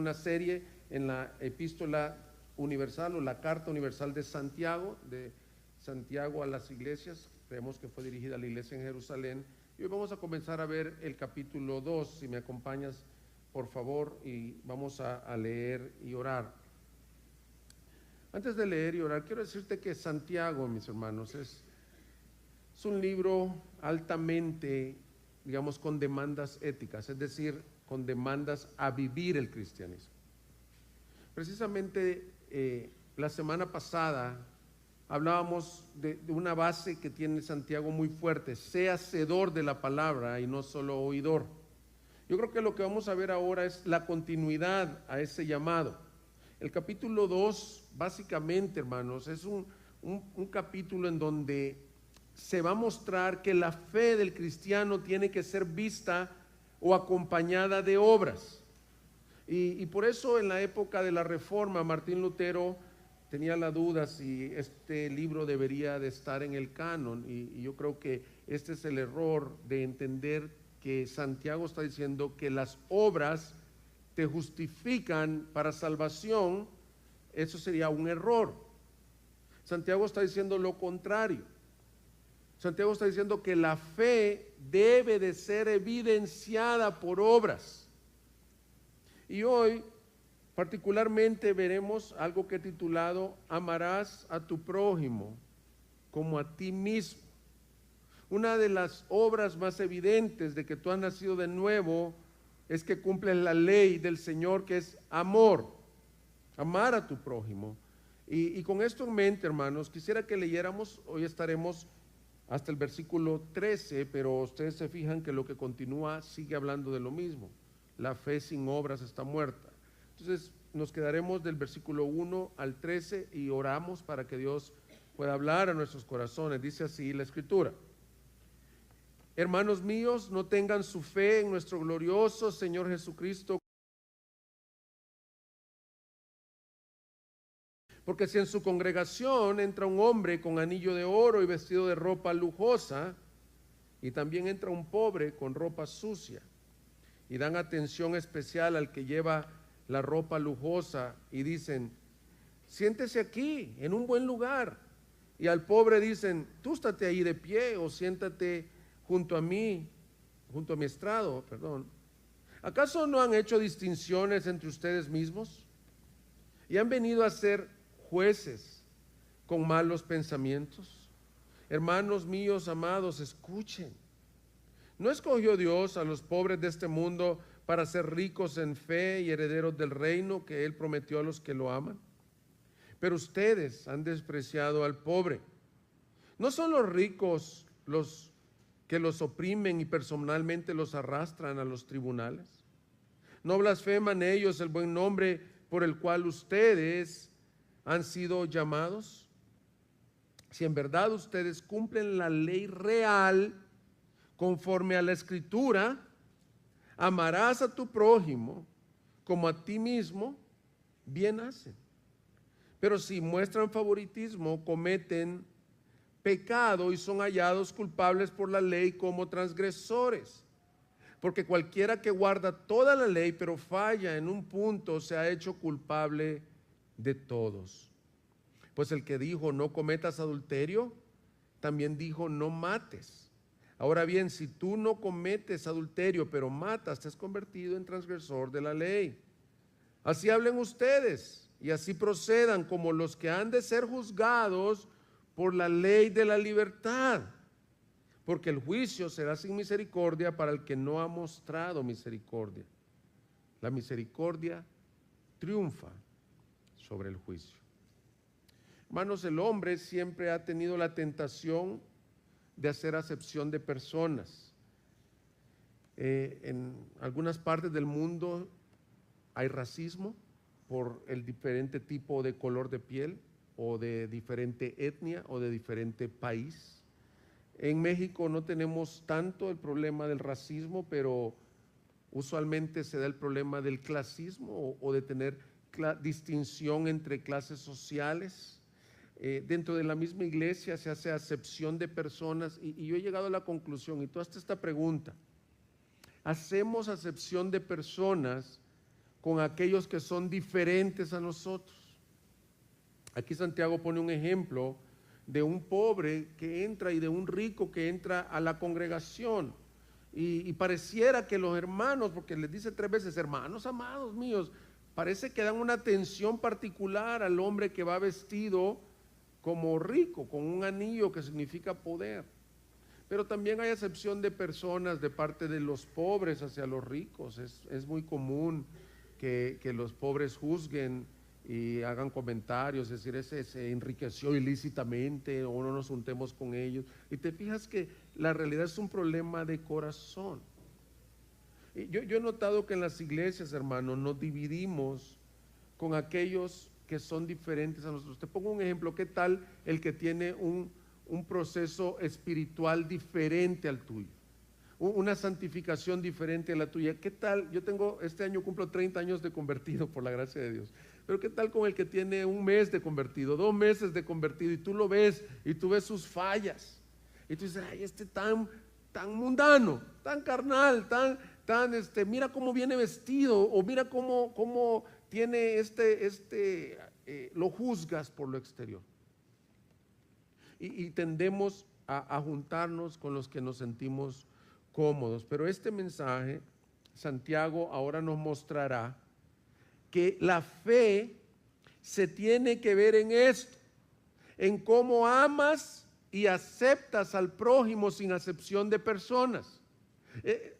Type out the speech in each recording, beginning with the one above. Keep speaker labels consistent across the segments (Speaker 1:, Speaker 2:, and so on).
Speaker 1: una serie en la epístola universal o la carta universal de Santiago a las iglesias. Creemos que fue dirigida a la iglesia en Jerusalén. Y hoy vamos a comenzar a ver el capítulo 2, si me acompañas por favor, y vamos a leer y orar. Antes de leer y orar, quiero decirte que Santiago, mis hermanos, es un libro altamente, digamos, con demandas éticas, es decir, con demandas a vivir el cristianismo. Precisamente la semana pasada hablábamos de una base que tiene Santiago muy fuerte: sea hacedor de la palabra y no solo oidor. Yo creo que lo que vamos a ver ahora es la continuidad a ese llamado. El capítulo 2, básicamente, hermanos, es un capítulo en donde se va a mostrar que la fe del cristiano tiene que ser vista o acompañada de obras. Y por eso en la época de la Reforma, Martín Lutero tenía la duda si este libro debería de estar en el canon, y yo creo que este es el error de entender que Santiago está diciendo que las obras te justifican para salvación. Eso sería un error. Santiago está diciendo lo contrario. Santiago está diciendo que la fe debe de ser evidenciada por obras. Y hoy particularmente veremos algo que he titulado: amarás a tu prójimo como a ti mismo. Una de las obras más evidentes de que tú has nacido de nuevo es que cumples la ley del Señor, que es amor, amar a tu prójimo. Y con esto en mente, hermanos, quisiera que leyéramos. Hoy estaremos hasta el versículo 13, pero ustedes se fijan que lo que continúa sigue hablando de lo mismo: la fe sin obras está muerta. Entonces nos quedaremos del versículo 1 al 13 y oramos para que Dios pueda hablar a nuestros corazones. Dice así la Escritura: hermanos míos, no tengan su fe en nuestro glorioso Señor Jesucristo, porque si en su congregación entra un hombre con anillo de oro y vestido de ropa lujosa, y también entra un pobre con ropa sucia, y dan atención especial al que lleva la ropa lujosa y dicen: siéntese aquí en un buen lugar, y al pobre dicen: tú estate ahí de pie, o siéntate junto a mi estrado, ¿acaso no han hecho distinciones entre ustedes mismos y han venido a ser jueces con malos pensamientos? Hermanos míos amados, escuchen. ¿No escogió Dios a los pobres de este mundo para ser ricos en fe y herederos del reino que Él prometió a los que lo aman? Pero ustedes han despreciado al pobre. ¿No son los ricos los que los oprimen y personalmente los arrastran a los tribunales? ¿No blasfeman ellos el buen nombre por el cual ustedes han sido llamados? Si en verdad ustedes cumplen la ley real conforme a la Escritura: amarás a tu prójimo como a ti mismo, bien hacen. Pero si muestran favoritismo, cometen pecado y son hallados culpables por la ley como transgresores. Porque cualquiera que guarda toda la ley pero falla en un punto se ha hecho culpable de todos. Pues el que dijo no cometas adulterio, también dijo no mates. Ahora bien, si tú no cometes adulterio pero matas, te has convertido en transgresor de la ley. Así hablen ustedes y así procedan como los que han de ser juzgados por la ley de la libertad, porque el juicio será sin misericordia para el que no ha mostrado misericordia. La misericordia triunfa sobre el juicio. Hermanos, el hombre siempre ha tenido la tentación de hacer acepción de personas. En algunas partes del mundo hay racismo por el diferente tipo de color de piel, o de diferente etnia, o de diferente país. En México no tenemos tanto el problema del racismo, pero usualmente se da el problema del clasismo, o de tener distinción entre clases sociales. Dentro de la misma iglesia se hace acepción de personas, y yo he llegado a la conclusión, y tú hazte esta pregunta: ¿hacemos acepción de personas con aquellos que son diferentes a nosotros. Aquí Santiago pone un ejemplo de un pobre que entra y de un rico que entra a la congregación. Y pareciera que los hermanos, porque les dice 3 veces, hermanos amados míos, parece que dan una atención particular al hombre que va vestido como rico, con un anillo que significa poder. Pero también hay acepción de personas de parte de los pobres hacia los ricos. Es muy común que los pobres juzguen y hagan comentarios, es decir, ese se enriqueció ilícitamente o no nos juntemos con ellos. Y te fijas que la realidad es un problema de corazón. Y yo he notado que en las iglesias, hermanos, nos dividimos con aquellos que son diferentes a nosotros. Te pongo un ejemplo. ¿Qué tal el que tiene un proceso espiritual diferente al tuyo? Una santificación diferente a la tuya. ¿Qué tal? Este año cumplo 30 años de convertido, por la gracia de Dios. Pero ¿qué tal con el que tiene 1 mes de convertido, 2 meses de convertido, y tú lo ves y tú ves sus fallas? Y tú dices, ay, tan mundano, tan carnal, mira cómo viene vestido, o mira cómo tiene lo juzgas por lo exterior. Y tendemos a juntarnos con los que nos sentimos cómodos. Pero este mensaje, Santiago ahora nos mostrará que la fe se tiene que ver en esto, en cómo amas y aceptas al prójimo sin acepción de personas.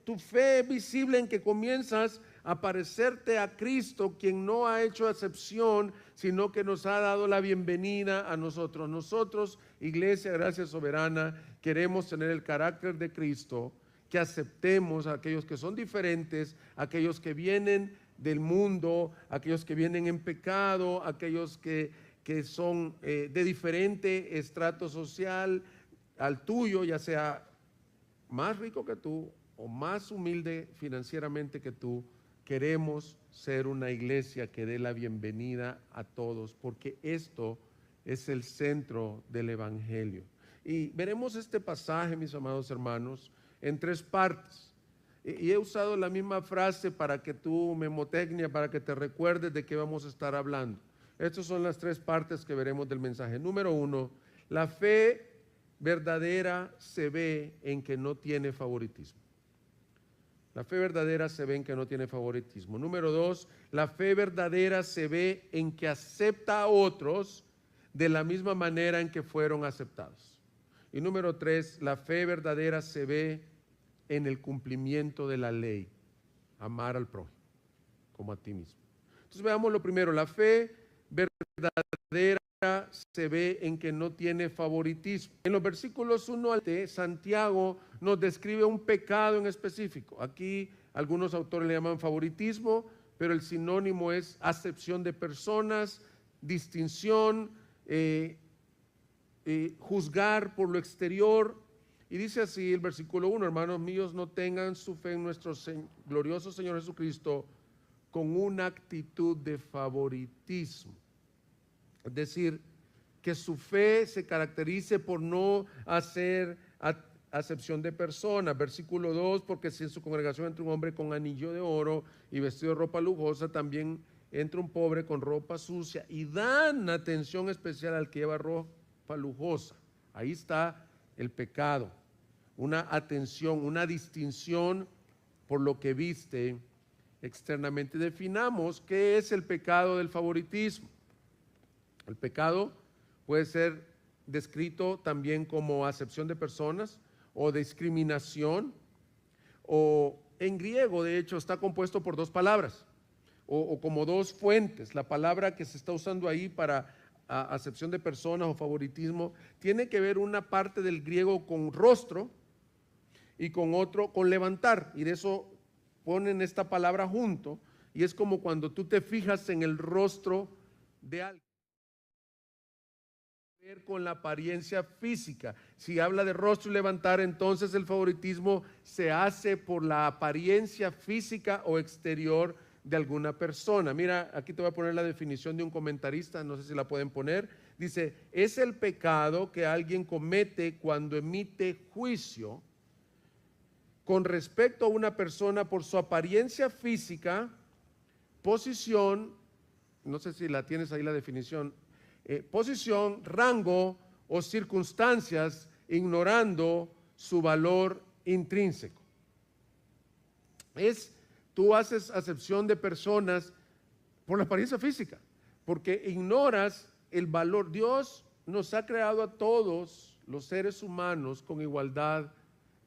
Speaker 1: Tu fe es visible en que comienzas a parecerte a Cristo, quien no ha hecho acepción, sino que nos ha dado la bienvenida a nosotros. Nosotros, Iglesia Gracia Soberana, queremos tener el carácter de Cristo, que aceptemos a aquellos que son diferentes, aquellos que vienen del mundo, aquellos que vienen en pecado, aquellos que son de diferente estrato social al tuyo, ya sea más rico que tú o más humilde financieramente que tú. Queremos ser una iglesia que dé la bienvenida a todos, porque esto es el centro del evangelio. Y veremos este pasaje, mis amados hermanos, en 3 partes. Y he usado la misma frase para que tú, memotecnia, para que te recuerdes de qué vamos a estar hablando. Estas son las 3 partes que veremos del mensaje. Número 1, la fe verdadera se ve en que no tiene favoritismo. La fe verdadera se ve en que no tiene favoritismo. Número 2, la fe verdadera se ve en que acepta a otros de la misma manera en que fueron aceptados. Y número 3, la fe verdadera se ve en el cumplimiento de la ley, amar al prójimo como a ti mismo. Entonces veamos lo primero, la fe verdadera se ve en que no tiene favoritismo. En los versículos 1 al 3, Santiago nos describe un pecado en específico. Aquí algunos autores le llaman favoritismo, pero el sinónimo es acepción de personas, distinción, juzgar por lo exterior. Y dice así el versículo 1, hermanos míos, no tengan su fe en nuestro glorioso Señor Jesucristo con una actitud de favoritismo. Es decir, que su fe se caracterice por no hacer acepción de personas. Versículo 2, porque si en su congregación entra un hombre con anillo de oro y vestido de ropa lujosa, también entra un pobre con ropa sucia, y dan atención especial al que lleva ropa lujosa. Ahí está el pecado, una atención, una distinción por lo que viste externamente. Definamos qué es el pecado del favoritismo. El pecado puede ser descrito también como acepción de personas o discriminación, o en griego de hecho está compuesto por 2 palabras o como 2 fuentes. La palabra que se está usando ahí para acepción de personas o favoritismo tiene que ver una parte del griego con rostro y con otro con levantar, y de eso ponen esta palabra junto, y es como cuando tú te fijas en el rostro de alguien, ver con la apariencia física. Si habla de rostro y levantar, entonces el favoritismo se hace por la apariencia física o exterior de alguna persona. Mira, aquí te voy a poner la definición de un comentarista, no sé si la pueden poner. Dice, es el pecado que alguien comete cuando emite juicio con respecto a una persona por su apariencia física, posición, no sé si la tienes ahí la definición, posición, rango o circunstancias, ignorando su valor intrínseco. Tú haces acepción de personas por la apariencia física, porque ignoras el valor. Dios nos ha creado a todos los seres humanos con igualdad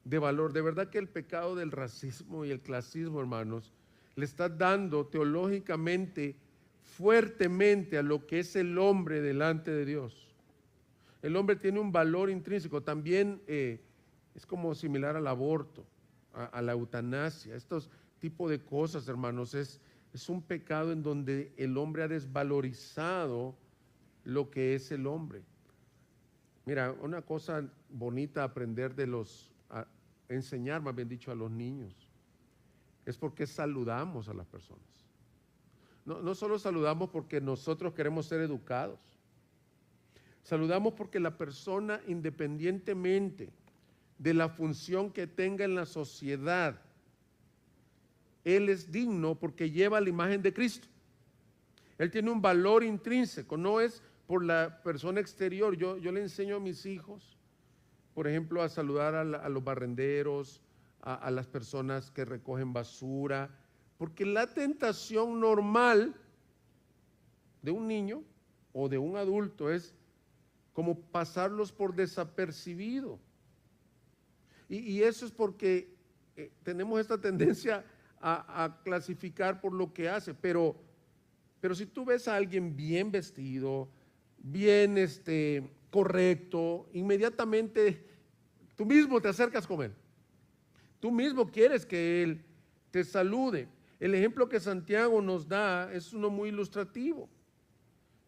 Speaker 1: de valor. De verdad que el pecado del racismo y el clasismo, hermanos, le está dando teológicamente fuertemente a lo que es el hombre delante de Dios. El hombre tiene un valor intrínseco. También es como similar al aborto, a la eutanasia. Estos tipos de cosas, hermanos, es un pecado en donde el hombre ha desvalorizado lo que es el hombre. Mira, una cosa bonita aprender a enseñar, más bien dicho, a los niños, es porque saludamos a las personas. No solo saludamos porque nosotros queremos ser educados. Saludamos porque la persona, independientemente de la función que tenga en la sociedad, él es digno porque lleva la imagen de Cristo. Él tiene un valor intrínseco, no es por la persona exterior. Yo le enseño a mis hijos, por ejemplo, a saludar a los barrenderos, a las personas que recogen basura, porque la tentación normal de un niño o de un adulto es como pasarlos por desapercibido. Y eso es porque tenemos esta tendencia a clasificar por lo que hace, pero si tú ves a alguien bien vestido, bien correcto, inmediatamente tú mismo te acercas con él. Tú mismo quieres que él te salude. El ejemplo que Santiago nos da es uno muy ilustrativo.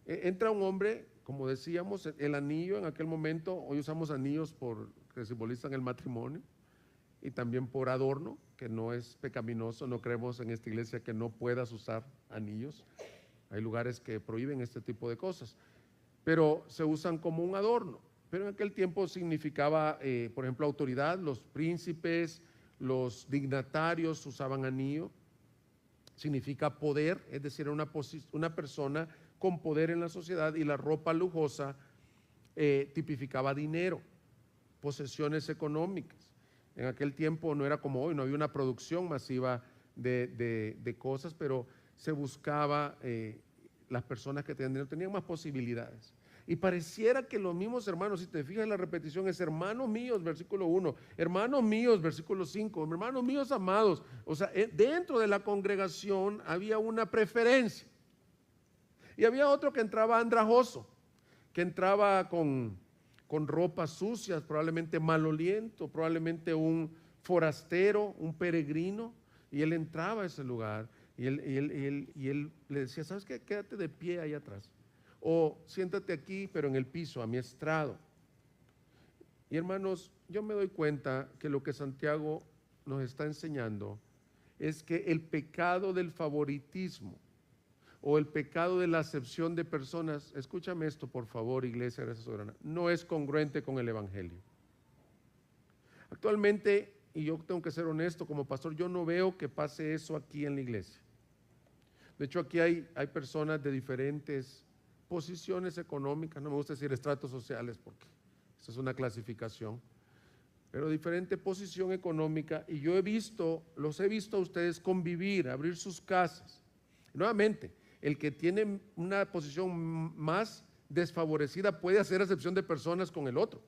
Speaker 1: Entra un hombre, como decíamos, el anillo en aquel momento, hoy usamos anillos que simbolizan el matrimonio y también por adorno, que no es pecaminoso. No creemos en esta iglesia que no puedas usar anillos. Hay lugares que prohíben este tipo de cosas, pero se usan como un adorno. Pero en aquel tiempo significaba, por ejemplo, autoridad. Los príncipes, los dignatarios usaban anillo. Significa poder, es decir, una persona con poder en la sociedad. Y la ropa lujosa tipificaba dinero, posesiones económicas. En aquel tiempo no era como hoy, no había una producción masiva de cosas, pero se buscaba las personas que tenían más posibilidades. Y pareciera que los mismos hermanos, si te fijas en la repetición, es hermanos míos, versículo 1, hermanos míos, versículo 5, hermanos míos amados. O sea, dentro de la congregación había una preferencia. Y había otro que entraba andrajoso, que entraba con ropas sucias, probablemente maloliento, probablemente un forastero, un peregrino, y él entraba a ese lugar y él le decía, ¿sabes qué? Quédate de pie ahí atrás, o siéntate aquí pero en el piso, a mi estrado. Y hermanos, yo me doy cuenta que lo que Santiago nos está enseñando es que el pecado del favoritismo o el pecado de la acepción de personas, escúchame esto por favor, Iglesia Gracia Soberana, no es congruente con el Evangelio. Actualmente, y yo tengo que ser honesto como pastor, yo no veo que pase eso aquí en la iglesia. De hecho, aquí hay personas de diferentes posiciones económicas, no me gusta decir estratos sociales porque esa es una clasificación, pero diferente posición económica, y los he visto a ustedes convivir, abrir sus casas. Nuevamente, el que tiene una posición más desfavorecida puede hacer acepción de personas con el otro.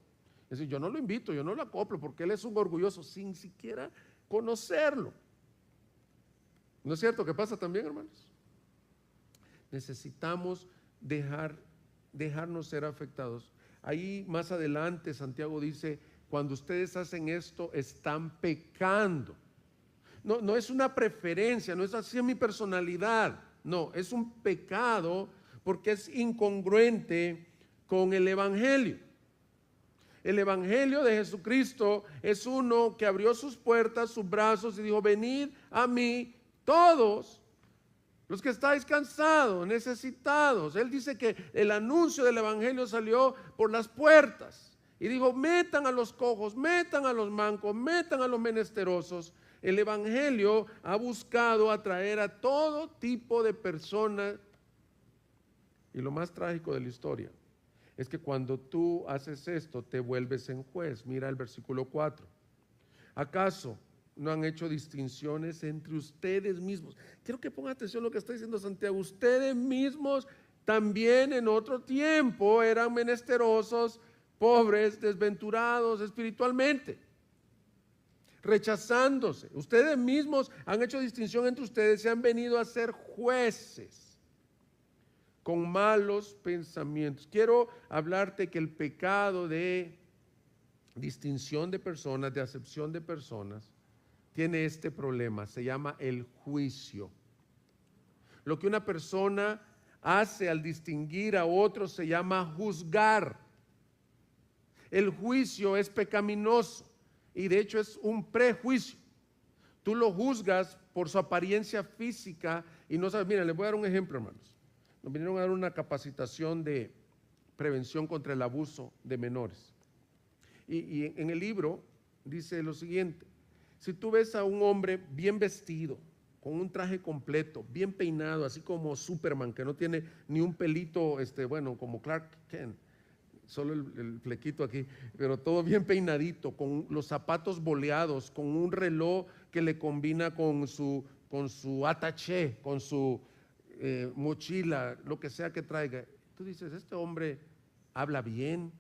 Speaker 1: Es decir, yo no lo invito, yo no lo acoplo porque él es un orgulloso sin siquiera conocerlo. ¿No es cierto que pasa también, hermanos? Necesitamos dejarnos ser afectados. Ahí más adelante Santiago dice, cuando ustedes hacen esto están pecando. No es una preferencia, no es así en mi personalidad. No, es un pecado porque es incongruente con el Evangelio. El Evangelio de Jesucristo es uno que abrió sus puertas, sus brazos y dijo, venid a mí todos los que estáis cansados, necesitados. Él dice que el anuncio del Evangelio salió por las puertas y dijo, metan a los cojos, metan a los mancos, metan a los menesterosos. El evangelio ha buscado atraer a todo tipo de personas. Y lo más trágico de la historia es que cuando tú haces esto, te vuelves en juez. Mira el versículo 4. ¿Acaso no han hecho distinciones entre ustedes mismos? Quiero que pongan atención a lo que está diciendo Santiago. Ustedes mismos también en otro tiempo eran menesterosos, pobres, desventurados espiritualmente, rechazándose. Ustedes mismos han hecho distinción entre ustedes y han venido a ser jueces con malos pensamientos. Quiero hablarte que el pecado de distinción de personas, de acepción de personas, tiene este problema, se llama el juicio. Lo que una persona hace al distinguir a otros se llama juzgar. El juicio es pecaminoso y de hecho es un prejuicio. Tú lo juzgas por su apariencia física y no sabes. Mira, les voy a dar un ejemplo, hermanos. Nos vinieron a dar una capacitación de prevención contra el abuso de menores. Y en el libro dice lo siguiente: si tú ves a un hombre bien vestido, con un traje completo, bien peinado, así como Superman, que no tiene ni un pelito, bueno, como Clark Kent, solo el flequito aquí, pero todo bien peinadito, con los zapatos boleados, con un reloj que le combina con su attaché, con su mochila, lo que sea que traiga. Tú dices, este hombre habla bien,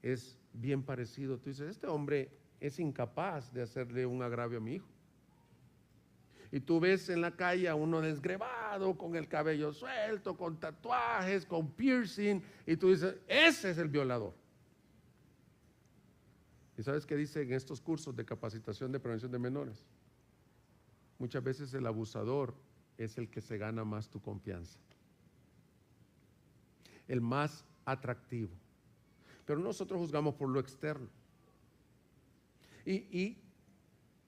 Speaker 1: es bien parecido. Tú dices, este hombre es incapaz de hacerle un agravio a mi hijo. Y tú ves en la calle a uno desgrebado, con el cabello suelto, con tatuajes, con piercing, y tú dices, ese es el violador. ¿Y sabes qué dice en estos cursos de capacitación de prevención de menores? Muchas veces el abusador es el que se gana más tu confianza, el más atractivo. Pero nosotros juzgamos por lo externo. Y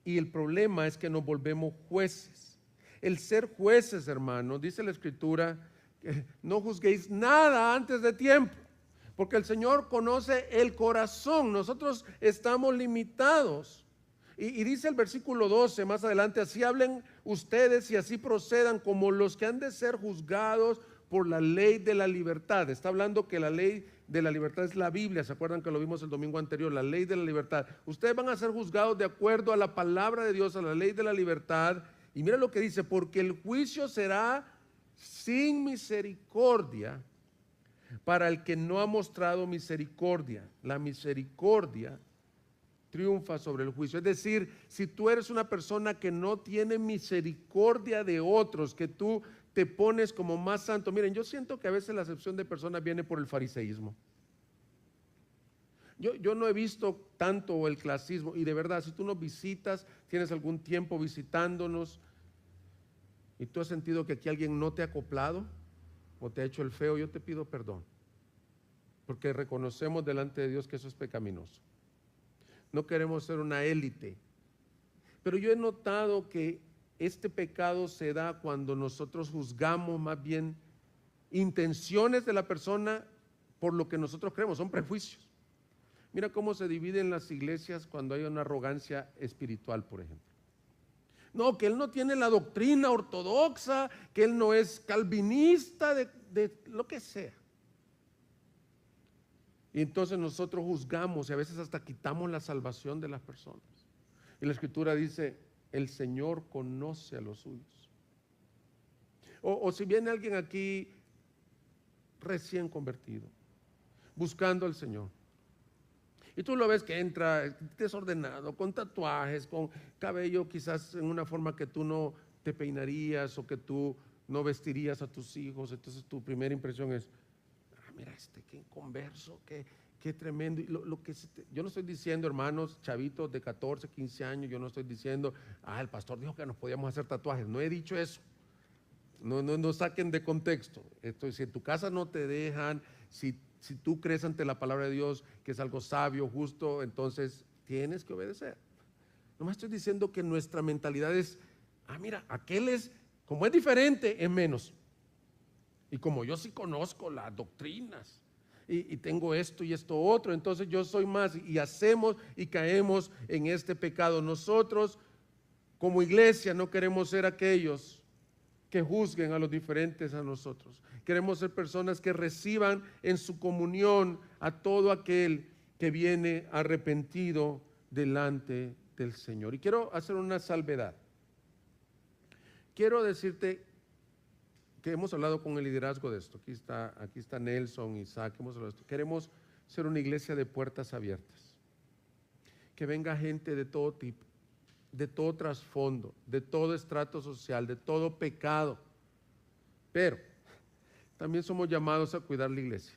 Speaker 1: el problema es que nos volvemos jueces. El ser jueces, hermanos, dice la Escritura, no juzguéis nada antes de tiempo, porque el Señor conoce el corazón. Nosotros estamos limitados. Y dice el versículo 12 más adelante: así hablen ustedes y así procedan como los que han de ser juzgados por la ley de la libertad. Está hablando que la ley de la libertad es la Biblia. ¿Se acuerdan que lo vimos el domingo anterior? La ley de la libertad. Ustedes van a ser juzgados de acuerdo a la palabra de Dios, a la ley de la libertad. Y mira lo que dice: porque el juicio será sin misericordia para el que no ha mostrado misericordia. La misericordia triunfa sobre el juicio. Es decir, si tú eres una persona que no tiene misericordia de otros, que tú te pones como más santo. Miren, yo siento que a veces la acepción de personas viene por el fariseísmo. Yo no he visto tanto el clasismo, y de verdad, si tú nos visitas, tienes algún tiempo visitándonos y tú has sentido que aquí alguien no te ha acoplado o te ha hecho el feo, yo te pido perdón, porque reconocemos delante de Dios que eso es pecaminoso. No queremos ser una élite, pero yo he notado que este pecado se da cuando nosotros juzgamos más bien intenciones de la persona por lo que nosotros creemos, son prejuicios. Mira cómo se dividen las iglesias cuando hay una arrogancia espiritual, por ejemplo. No, que él no tiene la doctrina ortodoxa, que él no es calvinista, de lo que sea. Y entonces nosotros juzgamos y a veces hasta quitamos la salvación de las personas. Y la Escritura dice: el Señor conoce a los suyos. O si viene alguien aquí recién convertido, buscando al Señor, y tú lo ves que entra desordenado, con tatuajes, con cabello quizás en una forma que tú no te peinarías o que tú no vestirías a tus hijos, entonces tu primera impresión es: mira qué inconverso, qué tremendo. Y yo no estoy diciendo, hermanos, chavitos de 14, 15 años, yo no estoy diciendo, el pastor dijo que nos podíamos hacer tatuajes. No he dicho eso. No saquen de contexto. Si en tu casa no te dejan, si tú crees ante la palabra de Dios que es algo sabio, justo, entonces tienes que obedecer. No me estoy diciendo que nuestra mentalidad es: mira, aquel es, como es diferente, es menos. Y como yo sí conozco las doctrinas, y tengo esto y esto otro, entonces yo soy más, y hacemos y caemos en este pecado. Nosotros como iglesia no queremos ser aquellos que juzguen a los diferentes a nosotros. Queremos ser personas que reciban en su comunión a todo aquel que viene arrepentido delante del Señor. Y quiero hacer una salvedad. Quiero decirte que hemos hablado con el liderazgo de esto. Aquí está Nelson, Isaac, hemos hablado de esto. Queremos ser una iglesia de puertas abiertas. Que venga gente de todo tipo, de todo trasfondo, de todo estrato social, de todo pecado. Pero también somos llamados a cuidar la iglesia.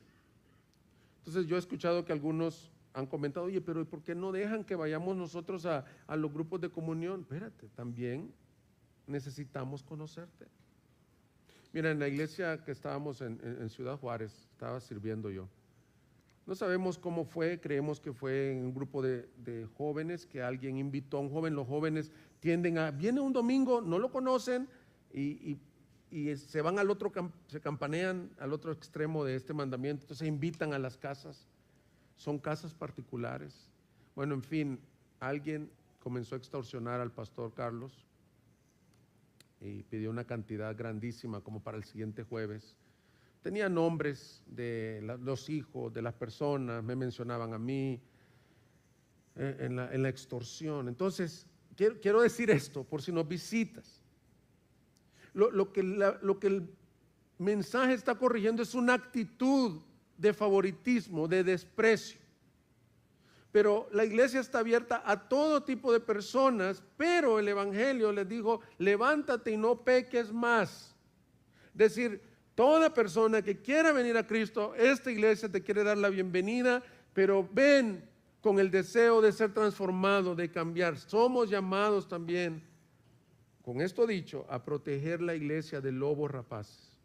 Speaker 1: Entonces yo he escuchado que algunos han comentado, oye, pero ¿por qué no dejan que vayamos nosotros a los grupos de comunión? Espérate, también necesitamos conocerte. Mira, en la iglesia que estábamos en Ciudad Juárez, estaba sirviendo yo. No sabemos cómo fue, creemos que fue en un grupo de jóvenes que alguien invitó a un joven. Los jóvenes viene un domingo, no lo conocen y se van al otro, se campanean al otro extremo de este mandamiento, entonces se invitan a las casas, son casas particulares. Bueno, en fin, alguien comenzó a extorsionar al pastor Carlos y pidió una cantidad grandísima como para el siguiente jueves. Tenía nombres de los hijos, de las personas, me mencionaban a mí en la extorsión. Entonces, quiero decir esto por si nos visitas. Lo que el mensaje está corrigiendo es una actitud de favoritismo, de desprecio. Pero la iglesia está abierta a todo tipo de personas, pero el Evangelio les dijo, levántate y no peques más. Es decir, toda persona que quiera venir a Cristo, esta iglesia te quiere dar la bienvenida, pero ven con el deseo de ser transformado, de cambiar. Somos llamados también, con esto dicho, a proteger la iglesia de lobos rapaces,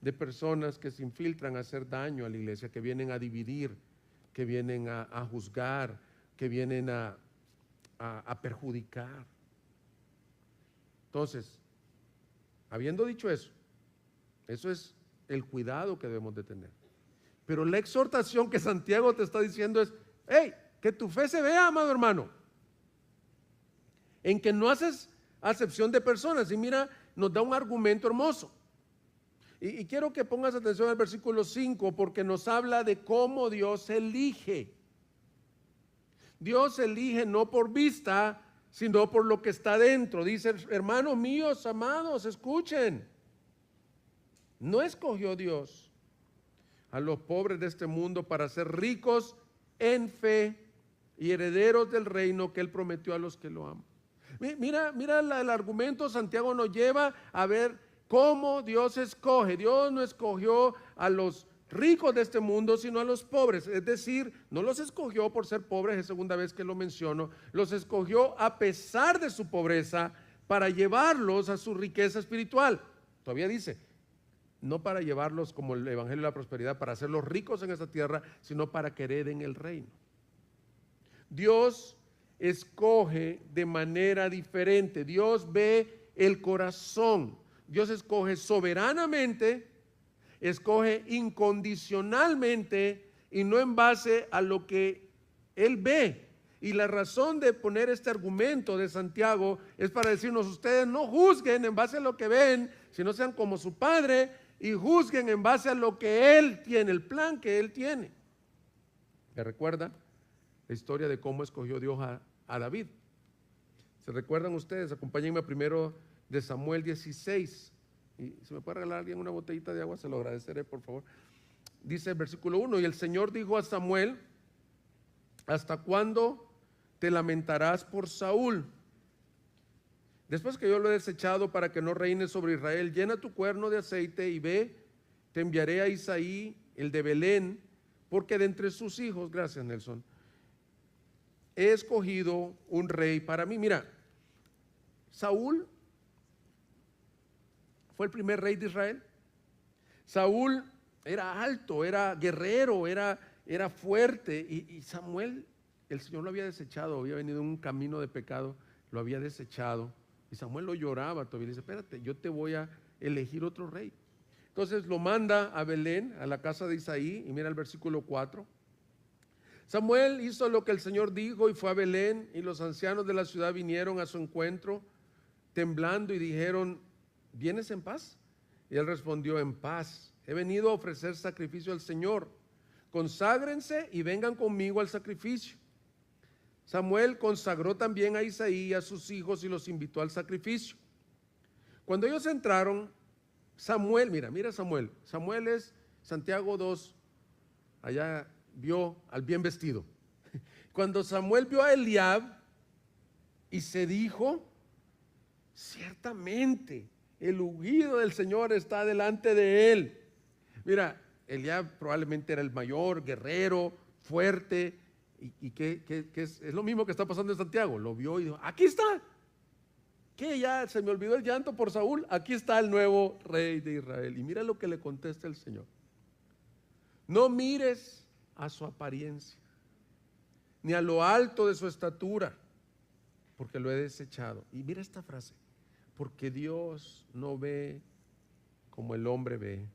Speaker 1: de personas que se infiltran a hacer daño a la iglesia, que vienen a dividir, que vienen a juzgar, que vienen a perjudicar. Entonces, habiendo dicho eso es el cuidado que debemos de tener. Pero la exhortación que Santiago te está diciendo es, hey, que tu fe se vea, amado hermano, en que no haces acepción de personas. Y mira, nos da un argumento hermoso. Y quiero que pongas atención al versículo 5, porque nos habla de cómo Dios elige. Dios elige no por vista, sino por lo que está dentro. Dice, hermanos míos, amados, escuchen. No escogió Dios a los pobres de este mundo para ser ricos en fe y herederos del reino que Él prometió a los que lo aman. Mira el argumento. Santiago nos lleva a ver cómo Dios escoge. Dios no escogió a los ricos de este mundo, sino a los pobres. Es decir, no los escogió por ser pobres, es segunda vez que lo menciono. Los escogió a pesar de su pobreza para llevarlos a su riqueza espiritual. Todavía dice, no para llevarlos como el evangelio de la prosperidad, para hacerlos ricos en esta tierra, sino para que hereden el reino. Dios escoge de manera diferente. Dios ve el corazón. Dios escoge soberanamente, escoge incondicionalmente y no en base a lo que Él ve. Y la razón de poner este argumento de Santiago es para decirnos, ustedes no juzguen en base a lo que ven, sino sean como su Padre y juzguen en base a lo que Él tiene, el plan que Él tiene. ¿Me recuerda la historia de cómo escogió Dios a David? ¿Se recuerdan ustedes? Acompáñenme primero de Samuel 16, y si me puede regalar alguien una botellita de agua, se lo agradeceré, por favor. Dice el versículo 1, y el Señor dijo a Samuel, ¿hasta cuándo te lamentarás por Saúl? Después que yo lo he desechado para que no reine sobre Israel, llena tu cuerno de aceite y ve, te enviaré a Isaí, el de Belén, porque de entre sus hijos, gracias Nelson, he escogido un rey para mí. Mira, Saúl fue el primer rey de Israel. Saúl era alto, era guerrero, era fuerte, y Samuel, el Señor lo había desechado, había venido en un camino de pecado, lo había desechado, y Samuel lo lloraba todavía, le dice, espérate, yo te voy a elegir otro rey. Entonces lo manda a Belén, a la casa de Isaí, y mira el versículo 4. Samuel hizo lo que el Señor dijo y fue a Belén, y los ancianos de la ciudad vinieron a su encuentro, temblando, y dijeron: ¿vienes en paz? Y él respondió: en paz. He venido a ofrecer sacrificio al Señor. Conságrense y vengan conmigo al sacrificio. Samuel consagró también a Isaí y a sus hijos y los invitó al sacrificio. Cuando ellos entraron, Samuel, mira Samuel. Samuel es Santiago 2, allá vio al bien vestido. Cuando Samuel vio a Eliab y se dijo: ciertamente el ungido del Señor está delante de él. Mira, Eliab probablemente era el mayor, guerrero, fuerte, y que es lo mismo que está pasando en Santiago. Lo vio y dijo: aquí está. ¿Qué? Ya se me olvidó el llanto por Saúl. Aquí está el nuevo rey de Israel. Y mira lo que le contesta el Señor: no mires a su apariencia, ni a lo alto de su estatura, porque lo he desechado. Y mira esta frase: porque Dios no ve como el hombre ve.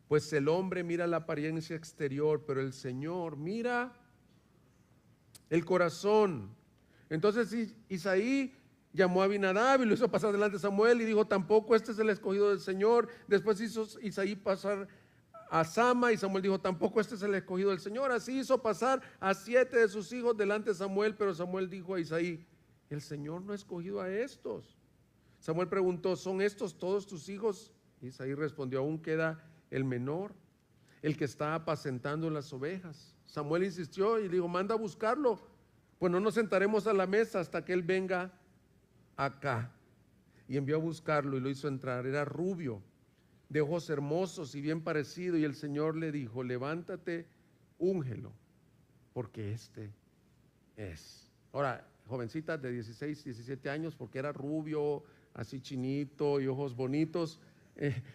Speaker 1: Pues el hombre mira la apariencia exterior, pero el Señor mira el corazón. Entonces Isaí llamó a Abinadab y lo hizo pasar delante de Samuel y dijo: tampoco este es el escogido del Señor. Después hizo Isaí pasar a Sama, y Samuel dijo: tampoco este es el escogido del Señor. Así hizo pasar a 7 de sus hijos delante de Samuel, pero Samuel dijo a Isaí: el Señor no ha escogido a estos. Samuel preguntó: ¿son estos todos tus hijos? Isaí respondió: aún queda el menor, el que está apacentando las ovejas. Samuel insistió y dijo: manda a buscarlo, pues no nos sentaremos a la mesa hasta que él venga acá. Y envió a buscarlo y lo hizo entrar. Era rubio, de ojos hermosos y bien parecido, y el Señor le dijo: levántate, úngelo, porque este es. Ahora, jovencita de 16, 17 años, porque era rubio, así chinito y ojos bonitos,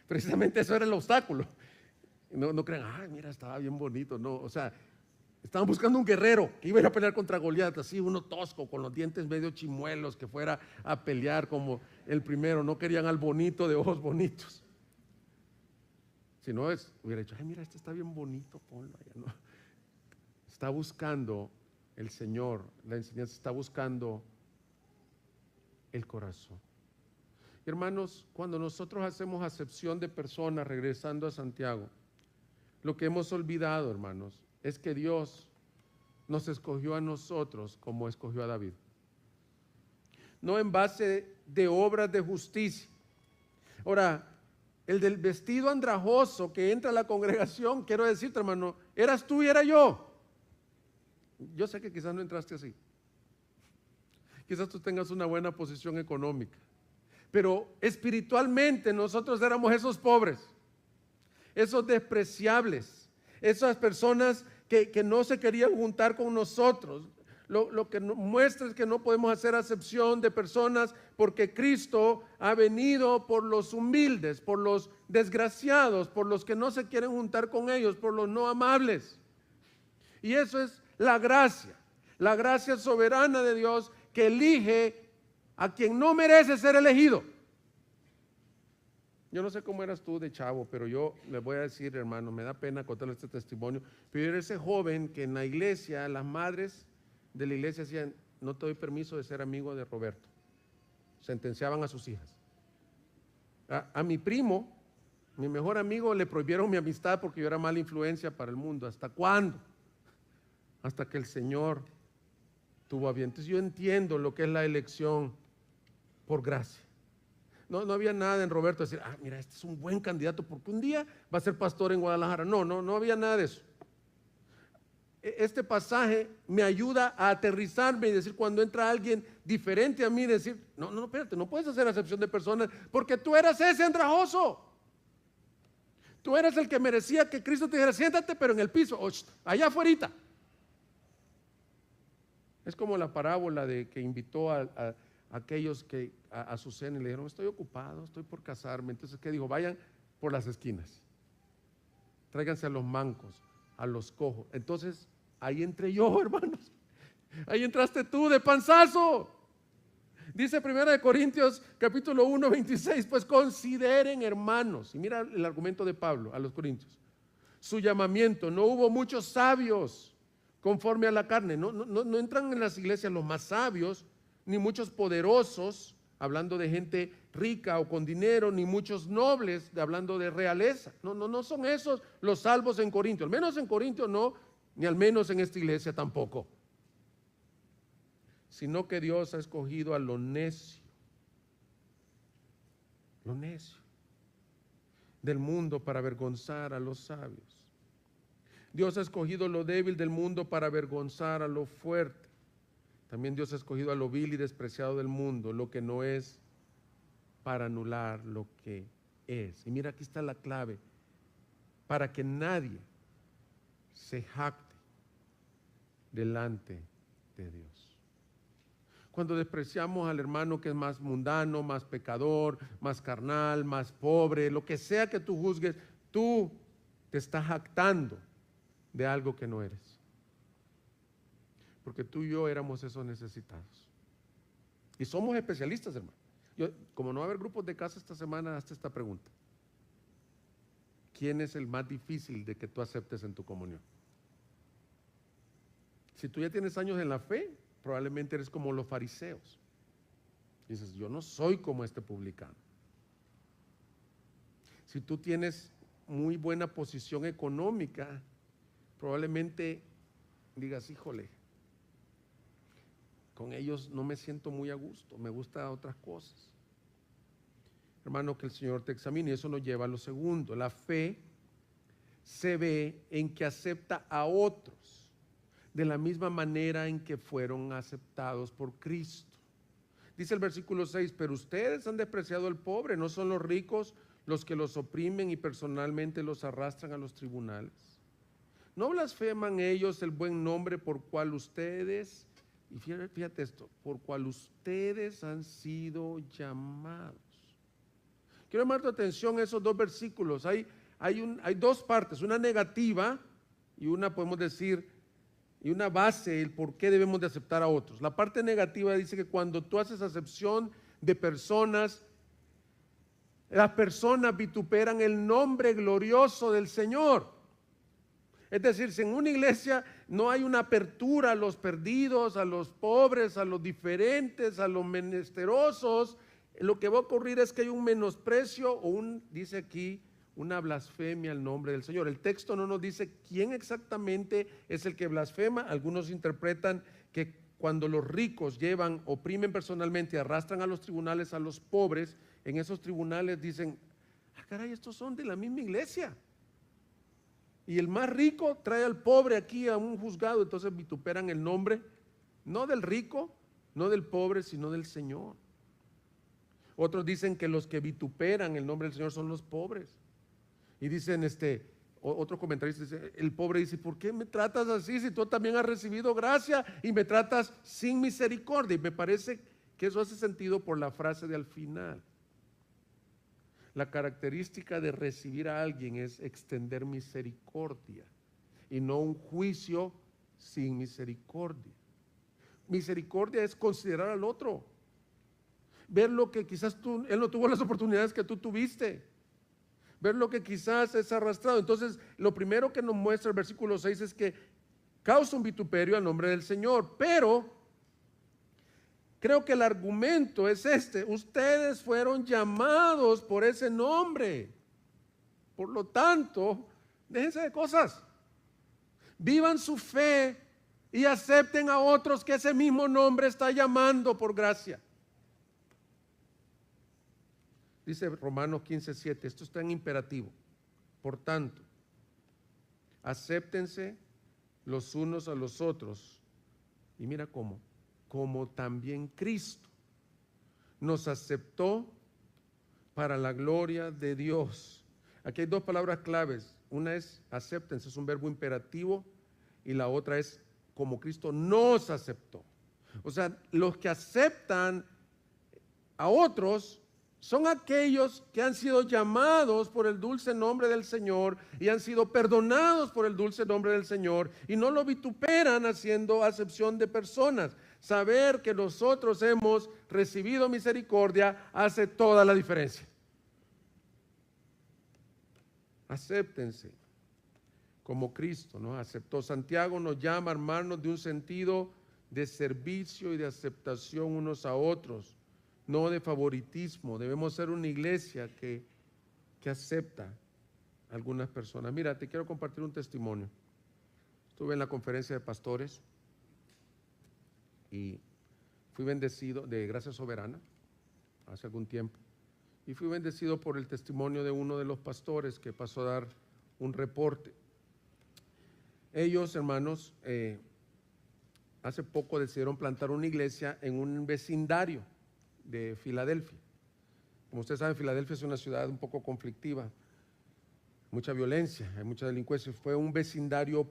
Speaker 1: precisamente eso era el obstáculo. No crean: ay, mira, estaba bien bonito. No, o sea, estaban buscando un guerrero que iba a ir a pelear contra Goliat, así uno tosco, con los dientes medio chimuelos, que fuera a pelear como el primero. No querían al bonito de ojos bonitos. Si no, hubiera dicho: ay, mira, este está bien bonito, ponlo allá. No. Está buscando el Señor, la enseñanza está buscando el corazón. Hermanos, cuando nosotros hacemos acepción de personas, regresando a Santiago, lo que hemos olvidado, hermanos, es que Dios nos escogió a nosotros como escogió a David. No en base de obras de justicia. Ahora, el del vestido andrajoso que entra a la congregación, quiero decirte, hermano, eras tú y era yo. Yo sé que quizás no entraste así. Quizás tú tengas una buena posición económica, pero espiritualmente nosotros éramos esos pobres, esos despreciables, esas personas que no se querían juntar con nosotros. Lo que muestra es que no podemos hacer acepción de personas, porque Cristo ha venido por los humildes, por los desgraciados, por los que no se quieren juntar con ellos, por los no amables. Y eso es la gracia soberana de Dios, que elige a quien no merece ser elegido. Yo no sé cómo eras tú de chavo, pero yo les voy a decir, hermano, me da pena contarle este testimonio, pero yo era ese joven que en la iglesia, las madres de la iglesia decían: no te doy permiso de ser amigo de Roberto. Sentenciaban a sus hijas. A mi primo, mi mejor amigo, le prohibieron mi amistad porque yo era mala influencia para el mundo. ¿Hasta cuándo? Hasta que el Señor tuvo a bien. Entonces yo entiendo lo que es la elección por gracia. No había nada en Roberto decir: ah, mira, este es un buen candidato porque un día va a ser pastor en Guadalajara. No había nada de eso. Este pasaje me ayuda a aterrizarme y decir, cuando entra alguien diferente a mí, decir: no, espérate, no puedes hacer acepción de personas, porque tú eras ese andrajoso. Tú eras el que merecía que Cristo te dijera: siéntate, pero en el piso, allá afuera. Es como la parábola de que invitó a aquellos que a su cena y le dijeron: estoy ocupado, estoy por casarme. Entonces, ¿qué dijo? Vayan por las esquinas, tráiganse a los mancos, a los cojos. Entonces, ahí entré yo, hermanos. Ahí entraste tú de panzazo. Dice 1 Corintios capítulo 1, 26, pues consideren, hermanos, y mira el argumento de Pablo a los corintios, su llamamiento. No hubo muchos sabios conforme a la carne. No entran en las iglesias los más sabios, ni muchos poderosos, hablando de gente rica o con dinero, ni muchos nobles, hablando de realeza. No son esos los salvos en Corintio. Al menos en Corintio no, ni al menos en esta iglesia tampoco. Sino que Dios ha escogido a lo necio del mundo para avergonzar a los sabios. Dios ha escogido lo débil del mundo para avergonzar a lo fuerte. También Dios ha escogido a lo vil y despreciado del mundo, lo que no es, para anular lo que es. Y mira, aquí está la clave, para que nadie se jacte delante de Dios. Cuando despreciamos al hermano que es más mundano, más pecador, más carnal, más pobre, lo que sea que tú juzgues, tú te estás jactando de algo que no eres. Porque tú y yo éramos esos necesitados. Y somos especialistas, hermano. Como no va a haber grupos de casa esta semana, hazte esta pregunta. ¿Quién es el más difícil de que tú aceptes en tu comunión? Si tú ya tienes años en la fe, probablemente eres como los fariseos. Dices, yo no soy como este publicano. Si tú tienes muy buena posición económica, probablemente digas, híjole, con ellos no me siento muy a gusto, me gustan otras cosas. Hermano, que el Señor te examine. Y eso nos lleva a lo segundo. La fe se ve en que acepta a otros de la misma manera en que fueron aceptados por Cristo. Dice el versículo 6, pero ustedes han despreciado al pobre, no son los ricos los que los oprimen y personalmente los arrastran a los tribunales. No blasfeman ellos el buen nombre por cual ustedes, y fíjate esto, por cual ustedes han sido llamados. Quiero llamar tu atención a esos dos versículos. Hay dos partes, una negativa y una, podemos decir, y una base, el por qué debemos de aceptar a otros. La parte negativa dice que cuando tú haces acepción de personas, las personas vituperan el nombre glorioso del Señor. Es decir, si en una iglesia no hay una apertura a los perdidos, a los pobres, a los diferentes, a los menesterosos, lo que va a ocurrir es que hay un menosprecio o dice aquí, una blasfemia al nombre del Señor. El texto no nos dice quién exactamente es el que blasfema. Algunos interpretan que cuando los ricos oprimen personalmente y arrastran a los tribunales a los pobres, en esos tribunales dicen, caray, estos son de la misma iglesia. Y el más rico trae al pobre aquí a un juzgado, entonces vituperan el nombre, no del rico, no del pobre, sino del Señor. Otros dicen que los que vituperan el nombre del Señor son los pobres. Y dicen, otro comentarista dice, el pobre dice, ¿por qué me tratas así si tú también has recibido gracia y me tratas sin misericordia? Y me parece que eso hace sentido por la frase de al final. La característica de recibir a alguien es extender misericordia y no un juicio sin misericordia. Misericordia es considerar al otro, ver lo que quizás él no tuvo las oportunidades que tú tuviste, ver lo que quizás es arrastrado. Entonces, lo primero que nos muestra el versículo 6 es que causa un vituperio al nombre del Señor, pero creo que el argumento es ustedes fueron llamados por ese nombre, por lo tanto, déjense de cosas, vivan su fe y acepten a otros que ese mismo nombre está llamando por gracia. Dice Romanos 15:7, esto está en imperativo. Por tanto, acéptense los unos a los otros. Y mira cómo, como también Cristo nos aceptó para la gloria de Dios. Aquí hay dos palabras claves. Una es acéptense, es un verbo imperativo, y la otra es como Cristo nos aceptó. O sea, los que aceptan a otros son aquellos que han sido llamados por el dulce nombre del Señor y han sido perdonados por el dulce nombre del Señor y no lo vituperan haciendo acepción de personas. Saber que nosotros hemos recibido misericordia hace toda la diferencia. Acéptense como Cristo nos aceptó. Santiago nos llama a armarnos de un sentido de servicio y de aceptación unos a otros, no de favoritismo. Debemos ser una iglesia que acepta a algunas personas. Mira, te quiero compartir un testimonio. Estuve en la conferencia de pastores y fui bendecido de Gracia Soberana hace algún tiempo. Y fui bendecido por el testimonio de uno de los pastores que pasó a dar un reporte. Ellos, hermanos, hace poco decidieron plantar una iglesia en un vecindario de Filadelfia. Como ustedes saben, Filadelfia es una ciudad un poco conflictiva, mucha violencia, hay mucha delincuencia. Fue un vecindario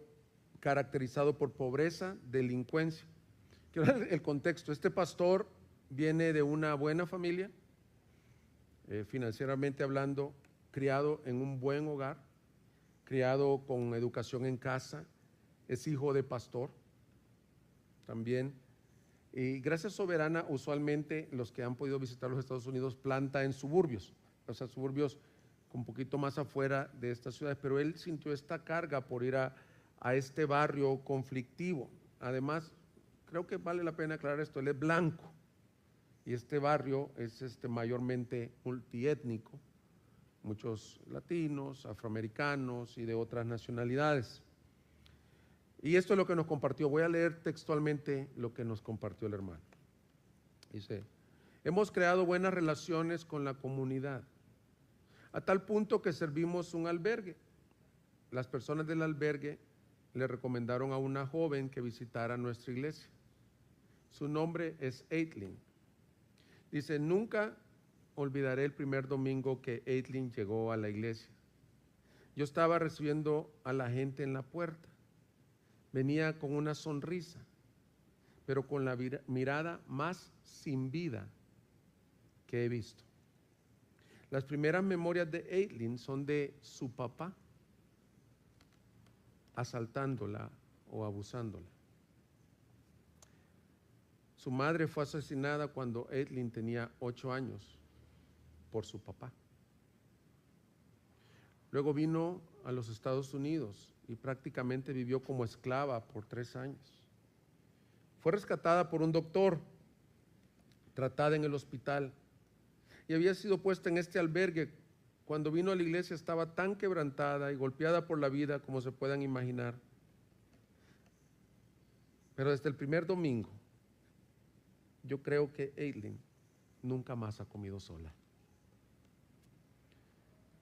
Speaker 1: caracterizado por pobreza, delincuencia. Quiero dar el contexto. Este pastor viene de una buena familia, financieramente hablando, criado en un buen hogar, criado con educación en casa, es hijo de pastor también. Y Gracia Soberana, usualmente los que han podido visitar los Estados Unidos, planta en suburbios, o sea, suburbios un poquito más afuera de estas ciudades, pero él sintió esta carga por ir a este barrio conflictivo. Además, creo que vale la pena aclarar esto, él es blanco y este barrio es mayormente multiétnico, muchos latinos, afroamericanos y de otras nacionalidades. Y esto es lo que nos compartió. Voy a leer textualmente lo que nos compartió el hermano. Dice: hemos creado buenas relaciones con la comunidad, a tal punto que servimos un albergue. Las personas del albergue le recomendaron a una joven que visitara nuestra iglesia. Su nombre es Aitlin. Dice: nunca olvidaré el primer domingo que Aitlin llegó a la iglesia. Yo estaba recibiendo a la gente en la puerta. Venía con una sonrisa, pero con la mirada más sin vida que he visto. Las primeras memorias de Aitlin son de su papá asaltándola o abusándola. Su madre fue asesinada cuando Aitlin tenía 8 años por su papá. Luego vino a los Estados Unidos y prácticamente vivió como esclava por 3 años. Fue rescatada por un doctor, tratada en el hospital y había sido puesta en este albergue. Cuando vino a la iglesia estaba tan quebrantada y golpeada por la vida como se puedan imaginar. Pero desde el primer domingo, yo creo que Aitlin nunca más ha comido sola.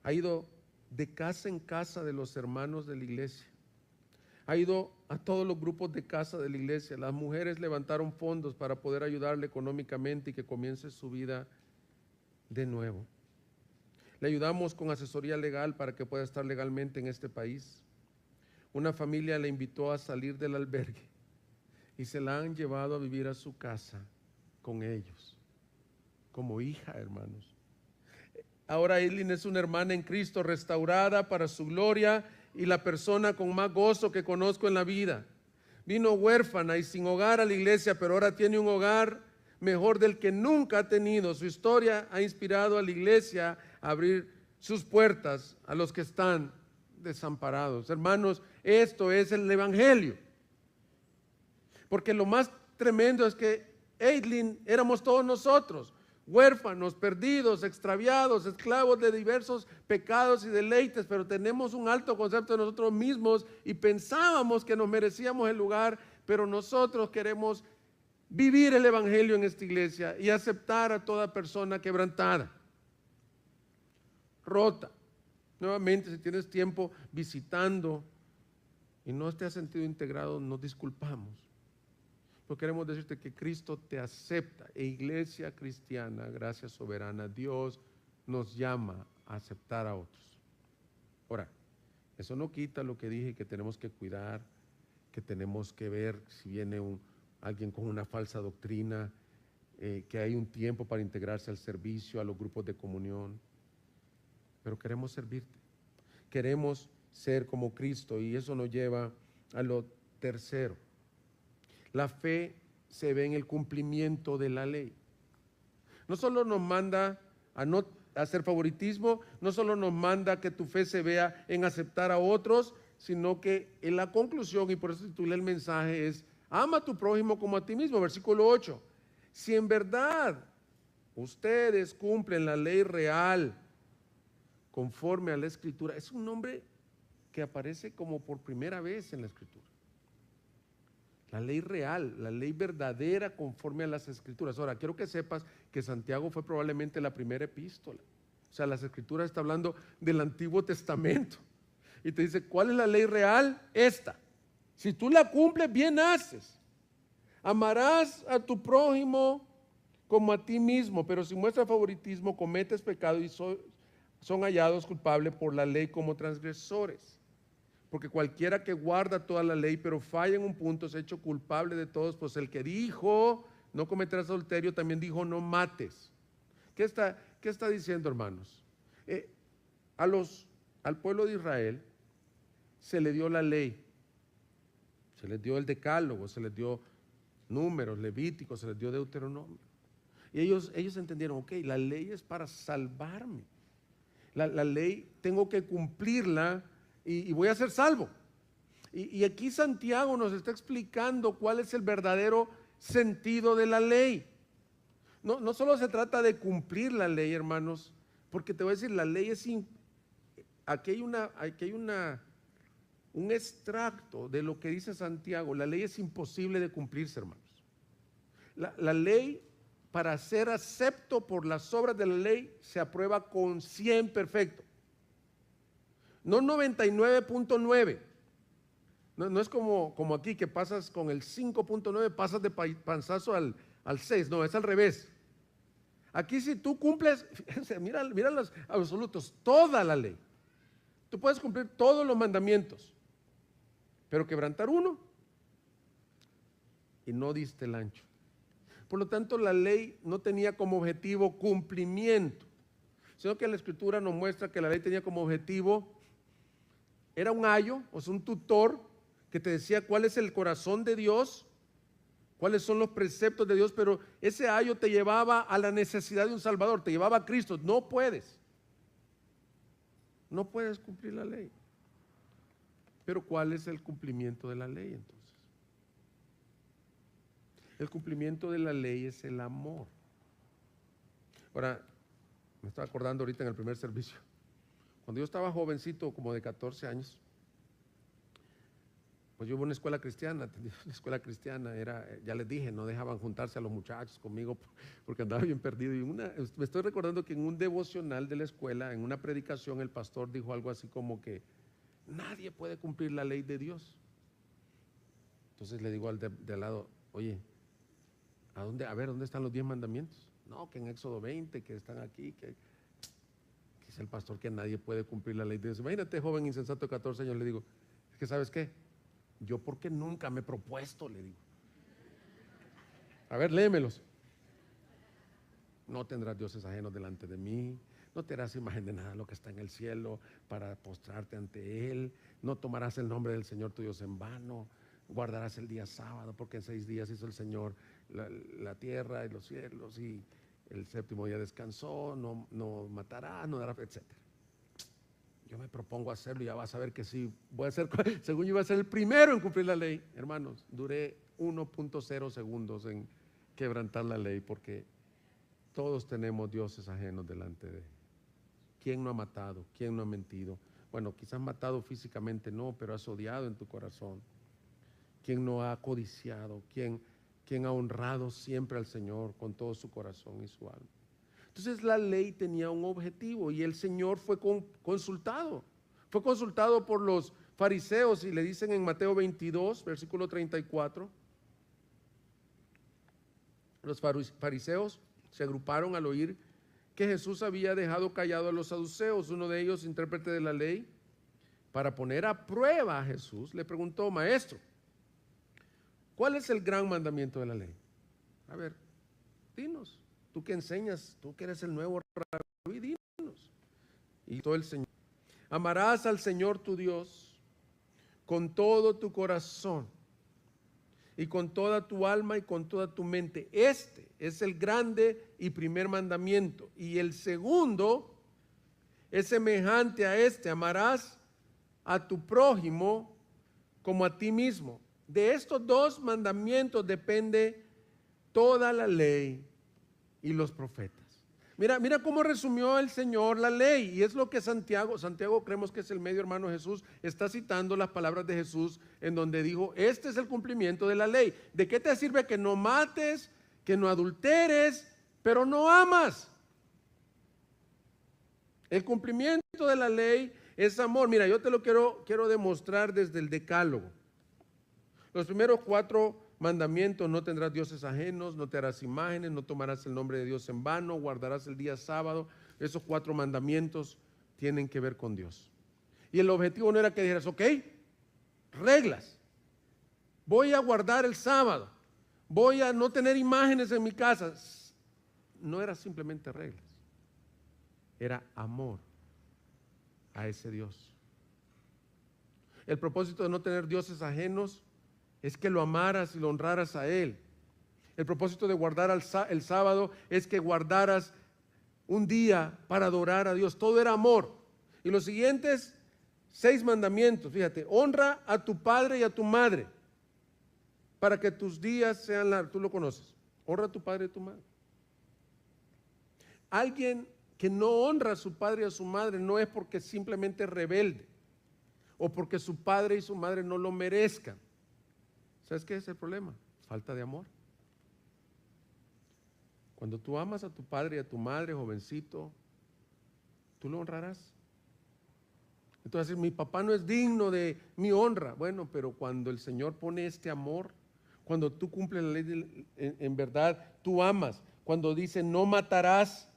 Speaker 1: Ha ido de casa en casa de los hermanos de la iglesia. Ha ido a todos los grupos de casa de la iglesia. Las mujeres levantaron fondos para poder ayudarle económicamente y que comience su vida de nuevo. Le ayudamos con asesoría legal para que pueda estar legalmente en este país. Una familia le invitó a salir del albergue y se la han llevado a vivir a su casa con ellos, como hija, hermanos. Ahora Aitlin es una hermana en Cristo, restaurada para su gloria y la persona con más gozo que conozco en la vida. Vino huérfana y sin hogar a la iglesia, pero ahora tiene un hogar mejor del que nunca ha tenido. Su historia ha inspirado a la iglesia a abrir sus puertas a los que están desamparados. Hermanos, esto es el evangelio. Porque lo más tremendo es que Aitlin éramos todos nosotros, huérfanos, perdidos, extraviados, esclavos de diversos pecados y deleites, pero tenemos un alto concepto de nosotros mismos y pensábamos que nos merecíamos el lugar, pero nosotros queremos vivir el evangelio en esta iglesia y aceptar a toda persona quebrantada, rota. Nuevamente, si tienes tiempo visitando y no te has sentido integrado, nos disculpamos. Pero queremos decirte que Cristo te acepta. E iglesia cristiana, Gracia Soberana, Dios nos llama a aceptar a otros. Ahora, eso no quita lo que dije, que tenemos que cuidar, que tenemos que ver si viene alguien con una falsa doctrina, que hay un tiempo para integrarse al servicio, a los grupos de comunión, pero queremos servirte, queremos ser como Cristo, y eso nos lleva a lo tercero. La fe se ve en el cumplimiento de la ley. No solo nos manda a no hacer favoritismo, no solo nos manda que tu fe se vea en aceptar a otros, sino que en la conclusión, y por eso titulé el mensaje, es: ama a tu prójimo como a ti mismo. Versículo 8. Si en verdad ustedes cumplen la ley real conforme a la Escritura, es un nombre que aparece como por primera vez en la Escritura. La ley real, la ley verdadera conforme a las Escrituras. Ahora, quiero que sepas que Santiago fue probablemente la primera epístola. O sea, las Escrituras está hablando del Antiguo Testamento. Y te dice, ¿cuál es la ley real? Esta. Si tú la cumples, bien haces. Amarás a tu prójimo como a ti mismo, pero si muestras favoritismo, cometes pecado y son hallados culpables por la ley como transgresores. Porque cualquiera que guarda toda la ley, pero falla en un punto, es hecho culpable de todos, pues el que dijo, no cometerás adulterio, también dijo, no mates. ¿Qué está diciendo, hermanos? Al pueblo de Israel se le dio la ley, se les dio el decálogo, se les dio números, levíticos, se les dio Deuteronomio. Y ellos entendieron, ok, la ley es para salvarme. La ley tengo que cumplirla y voy a ser salvo. Y aquí Santiago nos está explicando cuál es el verdadero sentido de la ley. No solo se trata de cumplir la ley, hermanos, porque te voy a decir, la ley es... Aquí hay un extracto de lo que dice Santiago. La ley es imposible de cumplirse, hermanos. La ley, para ser acepto por las obras de la ley, se aprueba con 100 perfecto. No 99.9. No es como aquí que pasas con el 5.9, pasas de panzazo al 6. No, es al revés. Aquí si tú cumples, fíjense, mira los absolutos, toda la ley. Tú puedes cumplir todos los mandamientos, pero quebrantar uno y no diste el ancho. Por lo tanto, la ley no tenía como objetivo cumplimiento, sino que la Escritura nos muestra que la ley tenía como objetivo, era un ayo, o sea, un tutor que te decía cuál es el corazón de Dios, cuáles son los preceptos de Dios, pero ese ayo te llevaba a la necesidad de un Salvador, te llevaba a Cristo. No puedes cumplir la ley. Pero ¿cuál es el cumplimiento de la ley entonces? El cumplimiento de la ley es el amor. Ahora, me estaba acordando ahorita en el primer servicio, cuando yo estaba jovencito, como de 14 años, pues yo iba a una escuela cristiana, ya les dije, no dejaban juntarse a los muchachos conmigo porque andaba bien perdido. Y me estoy recordando que en un devocional de la escuela, en una predicación, el pastor dijo algo así como que nadie puede cumplir la ley de Dios. Entonces le digo al de al lado, oye, a ver, ¿dónde están los 10 mandamientos? No, que en Éxodo 20, que están aquí, que dice el pastor que nadie puede cumplir la ley de Dios. Imagínate, joven insensato de 14 años, le digo, es que ¿sabes qué? Yo porque nunca me he propuesto, le digo. A ver, léemelos. No tendrás dioses ajenos delante de mí, no te harás imagen de nada lo que está en el cielo para postrarte ante él, no tomarás el nombre del Señor tu Dios en vano, guardarás el día sábado porque en 6 días hizo el Señor la tierra y los cielos y el 7º día descansó, no matarás, no darás, etc. Yo me propongo hacerlo y ya vas a ver que sí, voy a ser, según yo iba a ser el primero en cumplir la ley. Hermanos, duré 1.0 segundos en quebrantar la ley porque todos tenemos dioses ajenos delante de él. ¿Quién no ha matado? ¿Quién no ha mentido? Bueno, quizás matado físicamente no, pero has odiado en tu corazón. ¿Quién no ha codiciado? ¿Quién ha honrado siempre al Señor con todo su corazón y su alma? Entonces la ley tenía un objetivo y el Señor fue consultado. Fue consultado por los fariseos y le dicen en Mateo 22, versículo 34. Los fariseos se agruparon al oír que Jesús había dejado callado a los saduceos. Uno de ellos, intérprete de la ley, para poner a prueba a Jesús, le preguntó: Maestro, ¿cuál es el gran mandamiento de la ley? A ver, dinos, tú que enseñas, tú que eres el nuevo rabí, dinos. Y todo el Señor. Amarás al Señor tu Dios con todo tu corazón y con toda tu alma y con toda tu mente. Este es el grande y primer mandamiento. Y el segundo es semejante a este: amarás a tu prójimo como a ti mismo. De estos dos mandamientos depende toda la ley y los profetas. Mira cómo resumió el Señor la ley, y es lo que Santiago creemos que es el medio hermano Jesús, está citando las palabras de Jesús en donde dijo, este es el cumplimiento de la ley. ¿De qué te sirve que no mates, que no adulteres, pero no amas? El cumplimiento de la ley es amor. Mira, yo te lo quiero demostrar desde el Decálogo. Los primeros 4 mandamientos: no tendrás dioses ajenos, no te harás imágenes, no tomarás el nombre de Dios en vano, guardarás el día sábado. Esos 4 mandamientos tienen que ver con Dios. Y el objetivo no era que dijeras, ok, reglas, voy a guardar el sábado, voy a no tener imágenes en mi casa. No era simplemente reglas, era amor a ese Dios. El propósito de no tener dioses ajenos es que lo amaras y lo honraras a Él. El propósito de guardar el sábado es que guardaras un día para adorar a Dios. Todo era amor. Y los siguientes 6 mandamientos, fíjate: honra a tu padre y a tu madre para que tus días sean largos. Tú lo conoces. Honra a tu padre y a tu madre. Alguien que no honra a su padre y a su madre no es porque simplemente es rebelde o porque su padre y su madre no lo merezcan. ¿Sabes qué es el problema? Falta de amor. Cuando tú amas a tu padre y a tu madre, jovencito, tú lo honrarás. Entonces, mi papá no es digno de mi honra. Bueno, pero cuando el Señor pone este amor, cuando tú cumples la ley en verdad, tú amas. Cuando dice no matarás,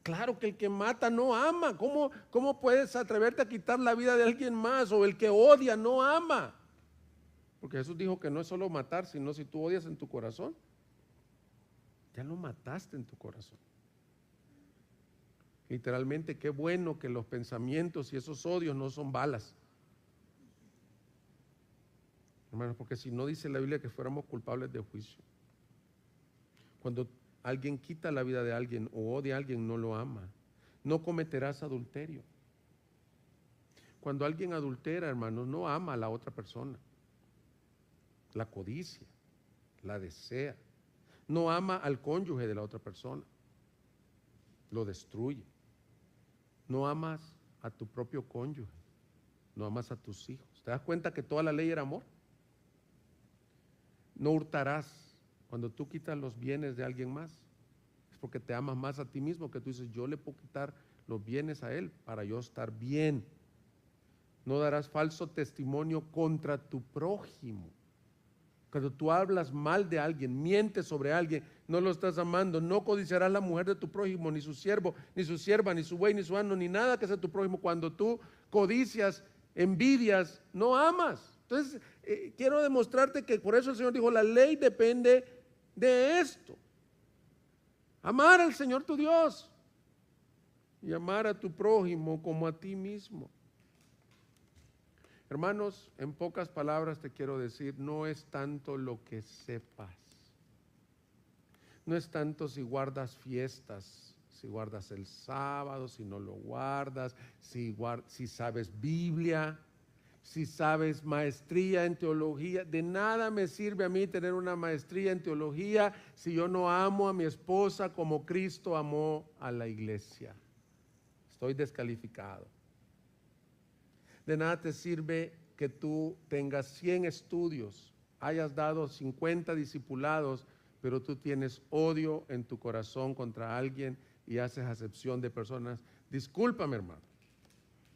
Speaker 1: claro que el que mata no ama. ¿Cómo puedes atreverte a quitar la vida de alguien más? O el que odia no ama. Porque Jesús dijo que no es solo matar, sino si tú odias en tu corazón, ya lo mataste en tu corazón. Literalmente, qué bueno que los pensamientos y esos odios no son balas. Hermanos, porque si no dice la Biblia que fuéramos culpables de juicio. Cuando alguien quita la vida de alguien o odia a alguien, no lo ama. No cometerás adulterio. Cuando alguien adultera, hermanos, no ama a la otra persona. La codicia, la desea. No ama al cónyuge de la otra persona. Lo destruye. No amas a tu propio cónyuge. No amas a tus hijos. ¿Te das cuenta que toda la ley era amor? No hurtarás. Cuando tú quitas los bienes de alguien más, es porque te amas más a ti mismo, que tú dices, yo le puedo quitar los bienes a él para yo estar bien. No darás falso testimonio contra tu prójimo. Cuando tú hablas mal de alguien, mientes sobre alguien, no lo estás amando. No codiciarás la mujer de tu prójimo, ni su siervo, ni su sierva, ni su buey, ni su asno, ni nada que sea tu prójimo. Cuando tú codicias, envidias, no amas. Entonces, quiero demostrarte que por eso el Señor dijo, la ley depende de esto. Amar al Señor tu Dios y amar a tu prójimo como a ti mismo. Hermanos, en pocas palabras te quiero decir, no es tanto lo que sepas, no es tanto si guardas fiestas, si guardas el sábado, si no lo guardas, si sabes Biblia, si sabes maestría en teología. De nada me sirve a mí tener una maestría en teología si yo no amo a mi esposa como Cristo amó a la iglesia. Estoy descalificado. De nada te sirve que tú tengas 100 estudios, hayas dado 50 discipulados, pero tú tienes odio en tu corazón contra alguien y haces acepción de personas. Discúlpame, hermano.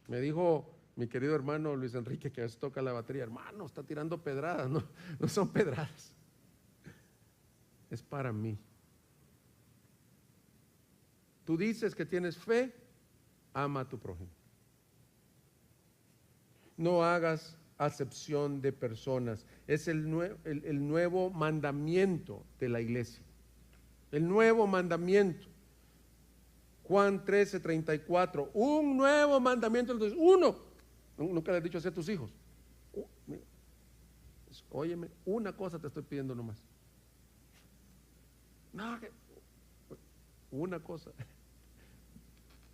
Speaker 1: Me dijo mi querido hermano Luis Enrique, que a veces toca la batería, hermano, está tirando pedradas. No, no son pedradas. Es para mí. Tú dices que tienes fe, ama a tu prójimo. No hagas acepción de personas. Es el nuevo mandamiento de la iglesia. El nuevo mandamiento. Juan 13:34. Un nuevo mandamiento. Entonces, uno. Nunca le has dicho así a tus hijos. Óyeme, una cosa te estoy pidiendo nomás. No, una cosa.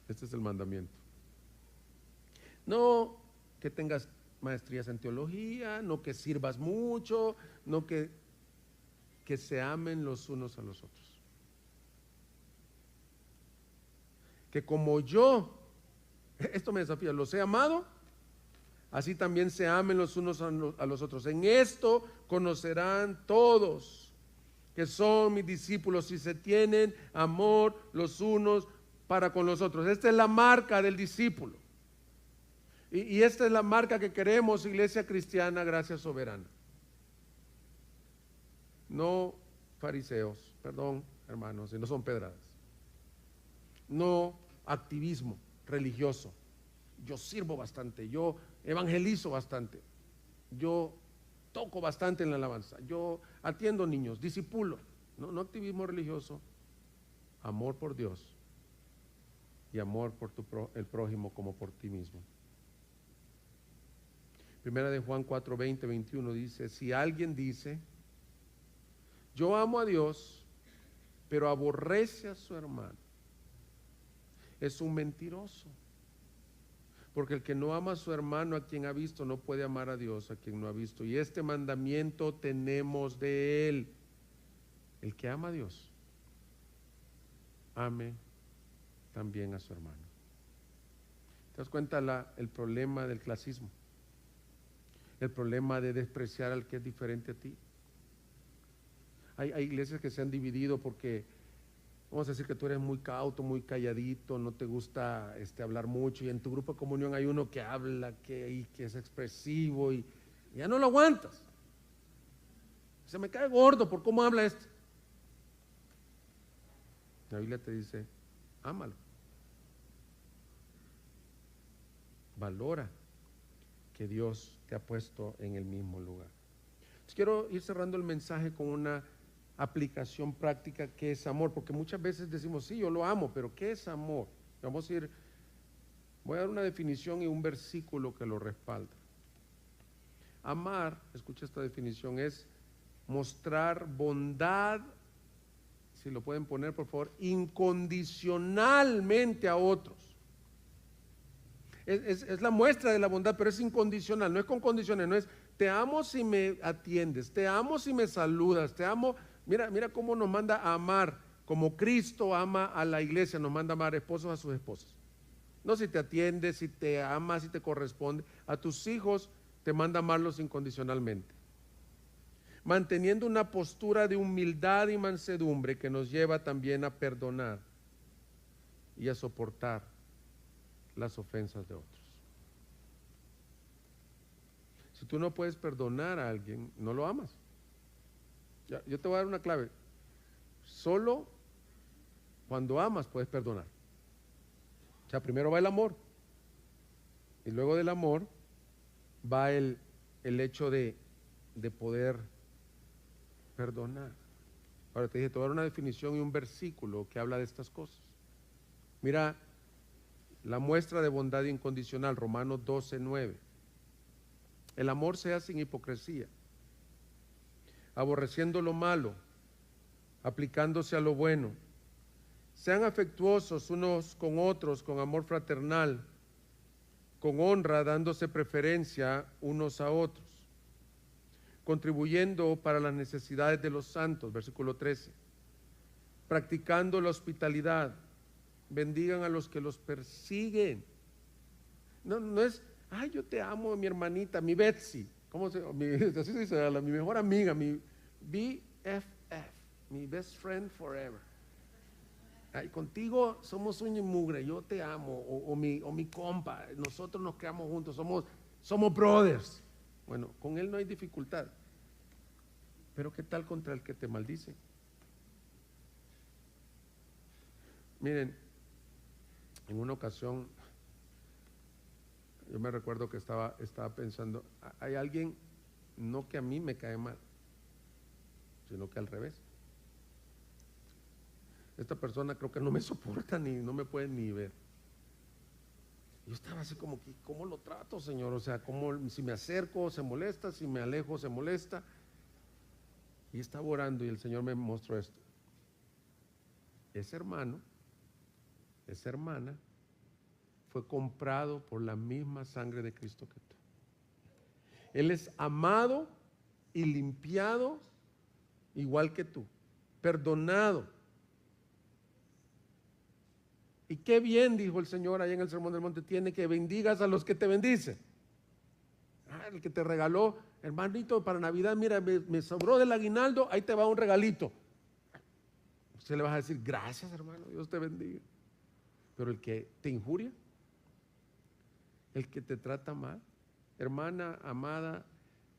Speaker 1: Este es el mandamiento. No que tengas maestrías en teología, no que sirvas mucho, no que se amen los unos a los otros. Que como yo, esto me desafía, los he amado, así también se amen los unos a los otros. En esto conocerán todos que son mis discípulos, si se tienen amor los unos para con los otros. Esta es la marca del discípulo. Y esta es la marca que queremos, Iglesia Cristiana Gracia Soberana. No fariseos, perdón, hermanos, si no son pedradas. No activismo religioso. Yo sirvo bastante, yo evangelizo bastante, yo toco bastante en la alabanza, yo atiendo niños, discipulo. No activismo religioso, amor por Dios y amor por el prójimo como por ti mismo. Primera de Juan 4:20, 21 dice: si alguien dice, yo amo a Dios, pero aborrece a su hermano, es un mentiroso. Porque el que no ama a su hermano a quien ha visto, no puede amar a Dios a quien no ha visto. Y este mandamiento tenemos de él: el que ama a Dios, ame también a su hermano. ¿Te das cuenta el problema del clasismo? El problema de despreciar al que es diferente a ti. Hay iglesias que se han dividido porque, vamos a decir que tú eres muy cauto, muy calladito, no te gusta hablar mucho, y en tu grupo de comunión hay uno que habla, que es expresivo, y ya no lo aguantas. Se me cae gordo por cómo habla este. La Biblia te dice, ámalo. Valora que Dios te ha puesto en el mismo lugar. Entonces, quiero ir cerrando el mensaje con una aplicación práctica que es amor, porque muchas veces decimos, sí, yo lo amo, pero ¿qué es amor? Voy a dar una definición y un versículo que lo respalda. Amar, escucha esta definición, es mostrar bondad, si lo pueden poner por favor, incondicionalmente a otros. Es la muestra de la bondad, pero es incondicional, no es con condiciones, no es te amo si me atiendes, te amo si me saludas, te amo. Mira cómo nos manda a amar, como Cristo ama a la iglesia, nos manda a amar esposos a sus esposas. No si te atiendes, si te amas, si te corresponde. A tus hijos te manda a amarlos incondicionalmente. Manteniendo una postura de humildad y mansedumbre que nos lleva también a perdonar y a soportar las ofensas de otros. Si tú no puedes perdonar a alguien, no lo amas. Yo te voy a dar una clave. Solo cuando amas puedes perdonar. O sea, primero va el amor. Y luego del amor va el hecho de poder perdonar. Ahora te dije, te voy a dar una definición y un versículo que habla de estas cosas. Mira, la muestra de bondad incondicional, Romanos 12:9. El amor sea sin hipocresía, aborreciendo lo malo, aplicándose a lo bueno. Sean afectuosos unos con otros con amor fraternal, con honra, dándose preferencia unos a otros, contribuyendo para las necesidades de los santos, versículo 13, practicando la hospitalidad, bendigan a los que los persiguen. No es, ay, yo te amo, mi hermanita, mi Betsy, así se dice, mi mejor amiga, mi BFF, mi best friend forever. Ay, contigo somos uña y mugre, yo te amo, o mi compa, nosotros nos quedamos juntos, somos brothers. Bueno, con él no hay dificultad. Pero ¿qué tal contra el que te maldice? Miren, en una ocasión, yo me recuerdo que estaba pensando, hay alguien, no que a mí me cae mal, sino que al revés. esta persona creo que no me soporta ni no me puede ni ver. Yo estaba así como que, ¿cómo lo trato, Señor? O sea, ¿cómo, si me acerco se molesta, si me alejo se molesta? Y estaba orando y el Señor me mostró esto. Ese hermano, esa hermana, fue comprado por la misma sangre de Cristo que tú. Él es amado y limpiado igual que tú, perdonado. Y qué bien, dijo el Señor allá en el Sermón del Monte, tiene que bendigas a los que te bendicen. El que te regaló, hermanito, para Navidad, mira, me sobró del aguinaldo, ahí te va un regalito. Usted le vas a decir, gracias, hermano, Dios te bendiga. Pero el que te injuria, el que te trata mal, hermana amada,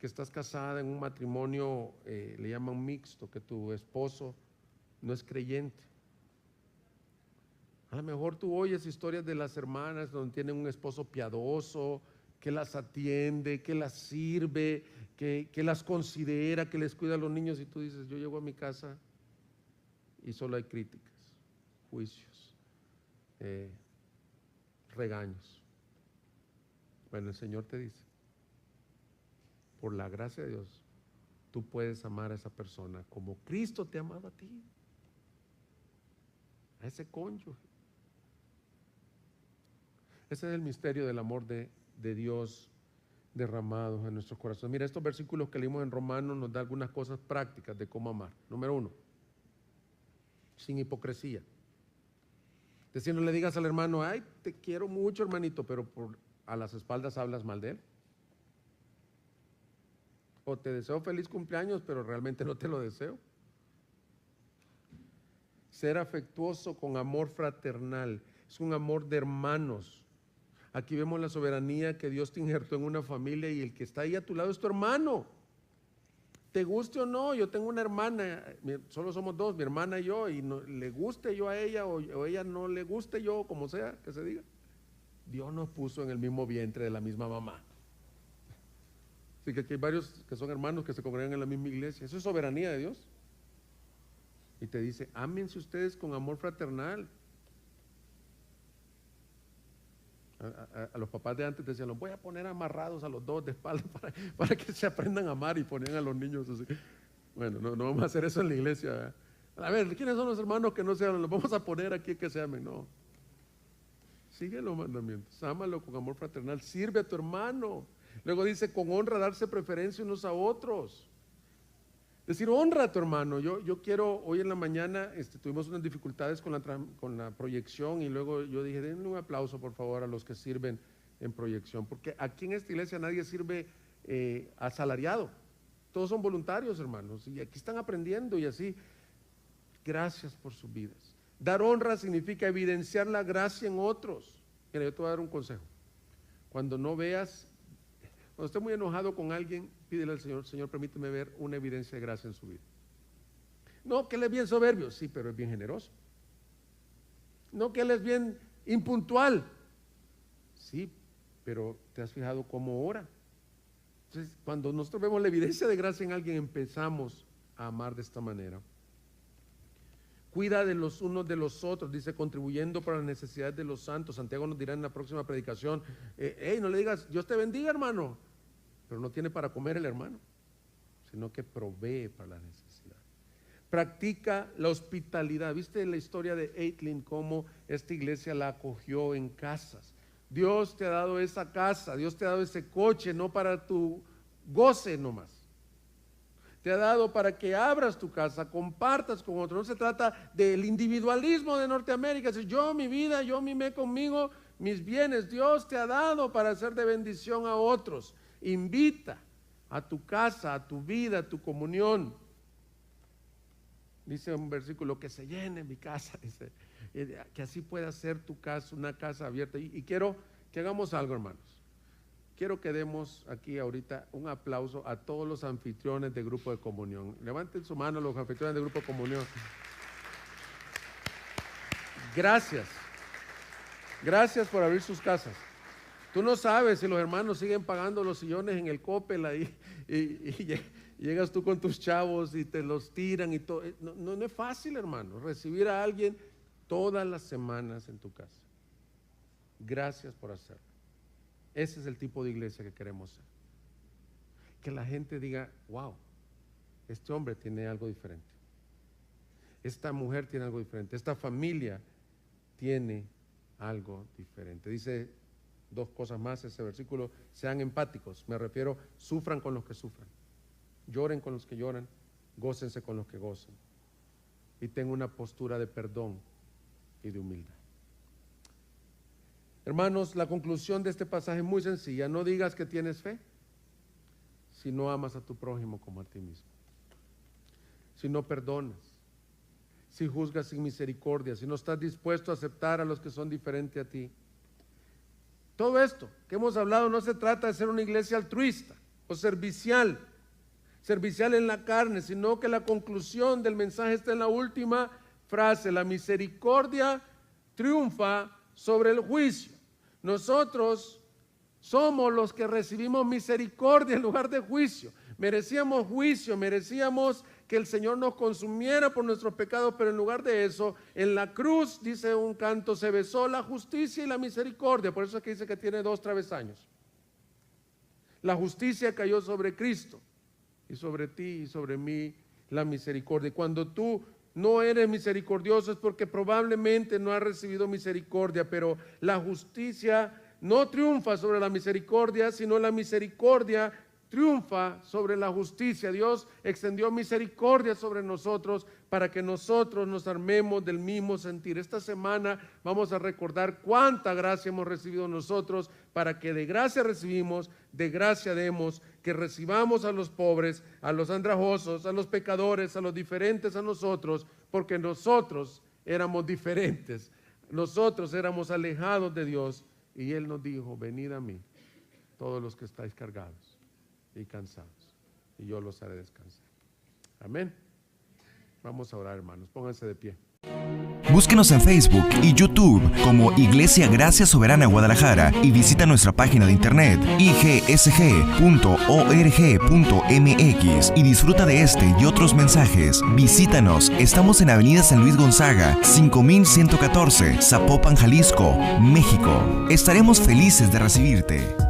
Speaker 1: que estás casada en un matrimonio, le llaman mixto, que tu esposo no es creyente. A lo mejor tú oyes historias de las hermanas donde tienen un esposo piadoso, que las atiende, que las sirve, que las considera, que les cuida a los niños, y tú dices, yo llego a mi casa y solo hay críticas, juicios, regaños. Bueno, el Señor te dice, por la gracia de Dios, tú puedes amar a esa persona como Cristo te ha amado a ti, a ese cónyuge. Ese es el misterio del amor de Dios derramado en nuestros corazones. Mira, estos versículos que leímos en Romanos nos da algunas cosas prácticas de cómo amar. Número 1, sin hipocresía. Es decir, no le digas al hermano, ay, te quiero mucho, hermanito, pero a las espaldas hablas mal de él. O te deseo feliz cumpleaños, pero realmente no te lo deseo. Ser afectuoso con amor fraternal, es un amor de hermanos. Aquí vemos la soberanía que Dios te injertó en una familia y el que está ahí a tu lado es tu hermano. Te guste o no, yo tengo una hermana, solo somos dos, mi hermana y yo, y no, le guste yo a ella o ella no le guste yo, como sea que se diga. Dios nos puso en el mismo vientre de la misma mamá. Así que aquí hay varios que son hermanos que se congregan en la misma iglesia. Eso es soberanía de Dios. Y te dice, ámense ustedes con amor fraternal. A los papás de antes decían, los voy a poner amarrados a los dos de espalda para que se aprendan a amar, y ponían a los niños así. Bueno, no vamos a hacer eso en la iglesia, ¿verdad? A ver, ¿quiénes son los hermanos que no se aman? Los vamos a poner aquí que se amen. No. Sigue los mandamientos, ámalo con amor fraternal, sirve a tu hermano. Luego dice, con honra darse preferencia unos a otros. Es decir, honra a tu hermano. Yo quiero, hoy en la mañana tuvimos unas dificultades con la proyección, y luego yo dije, denle un aplauso por favor a los que sirven en proyección, porque aquí en esta iglesia nadie sirve asalariado, todos son voluntarios, hermanos, y aquí están aprendiendo y así. Gracias por sus vidas. Dar honra significa evidenciar la gracia en otros. Mira, yo te voy a dar un consejo. Cuando esté muy enojado con alguien, pídele al Señor, Señor, permíteme ver una evidencia de gracia en su vida. No, que él es bien soberbio, sí, pero es bien generoso. No, que él es bien impuntual, sí, pero ¿te has fijado cómo ora? Entonces, cuando nosotros vemos la evidencia de gracia en alguien, empezamos a amar de esta manera. Cuida de los unos de los otros, dice, contribuyendo para las necesidades de los santos. Santiago nos dirá en la próxima predicación, no le digas, Dios te bendiga, hermano, pero no tiene para comer el hermano, sino que provee para la necesidad. Practica la hospitalidad. ¿Viste la historia de Aitlin, cómo esta iglesia la acogió en casas? Dios te ha dado esa casa, Dios te ha dado ese coche, no para tu goce nomás. Te ha dado para que abras tu casa, compartas con otros. No se trata del individualismo de Norteamérica, es yo, mi vida, yo mimé conmigo, mis bienes. Dios te ha dado para hacer de bendición a otros. Invita a tu casa, a tu vida, a tu comunión. Dice un versículo, que se llene mi casa, dice, que así pueda ser tu casa, una casa abierta. Y quiero que hagamos algo, hermanos. Quiero que demos aquí ahorita un aplauso a todos los anfitriones de Grupo de Comunión. Levanten su mano los anfitriones de Grupo de Comunión. Gracias. Gracias por abrir sus casas. Tú no sabes si los hermanos siguen pagando los sillones en el Coppel ahí y llegas tú con tus chavos y te los tiran y todo. No es fácil, hermano, recibir a alguien todas las semanas en tu casa. Gracias por hacerlo. Ese es el tipo de iglesia que queremos ser. Que la gente diga, wow, este hombre tiene algo diferente. Esta mujer tiene algo diferente. Esta familia tiene algo diferente. Dice dos cosas más ese versículo: sean empáticos. Me refiero, sufran con los que sufran, lloren con los que lloran, gócense con los que gozan, y tengan una postura de perdón y de humildad. Hermanos, la conclusión de este pasaje es muy sencilla. No digas que tienes fe si no amas a tu prójimo como a ti mismo, si no perdonas, si juzgas sin misericordia, si no estás dispuesto a aceptar a los que son diferentes a ti. Todo esto que hemos hablado no se trata de ser una iglesia altruista o servicial en la carne, sino que la conclusión del mensaje está en la última frase: la misericordia triunfa sobre el juicio. Nosotros somos los que recibimos misericordia en lugar de juicio. Merecíamos juicio, merecíamos que el Señor nos consumiera por nuestros pecados, pero en lugar de eso, en la cruz, dice un canto, se besó la justicia y la misericordia. Por eso es que dice que tiene dos travesaños. La justicia cayó sobre Cristo, y sobre ti y sobre mí la misericordia. Y cuando tú no eres misericordioso es porque probablemente no has recibido misericordia, pero la justicia no triunfa sobre la misericordia, sino la misericordia triunfa sobre la justicia. Dios extendió misericordia sobre nosotros para que nosotros nos armemos del mismo sentir. Esta semana vamos a recordar cuánta gracia hemos recibido nosotros, para que de gracia recibimos, de gracia demos, que recibamos a los pobres, a los andrajosos, a los pecadores, a los diferentes a nosotros, porque nosotros éramos diferentes, nosotros éramos alejados de Dios, y Él nos dijo: venid a mí, todos los que estáis cargados y cansados, y yo los haré descansar. Amén. Vamos a orar, hermanos, pónganse de pie.
Speaker 2: Búsquenos en Facebook y YouTube como Iglesia Gracia Soberana Guadalajara y visita nuestra página de internet igsg.org.mx y disfruta de este y otros mensajes. Visítanos, estamos en Avenida San Luis Gonzaga, 5114, Zapopan, Jalisco, México. Estaremos felices de recibirte.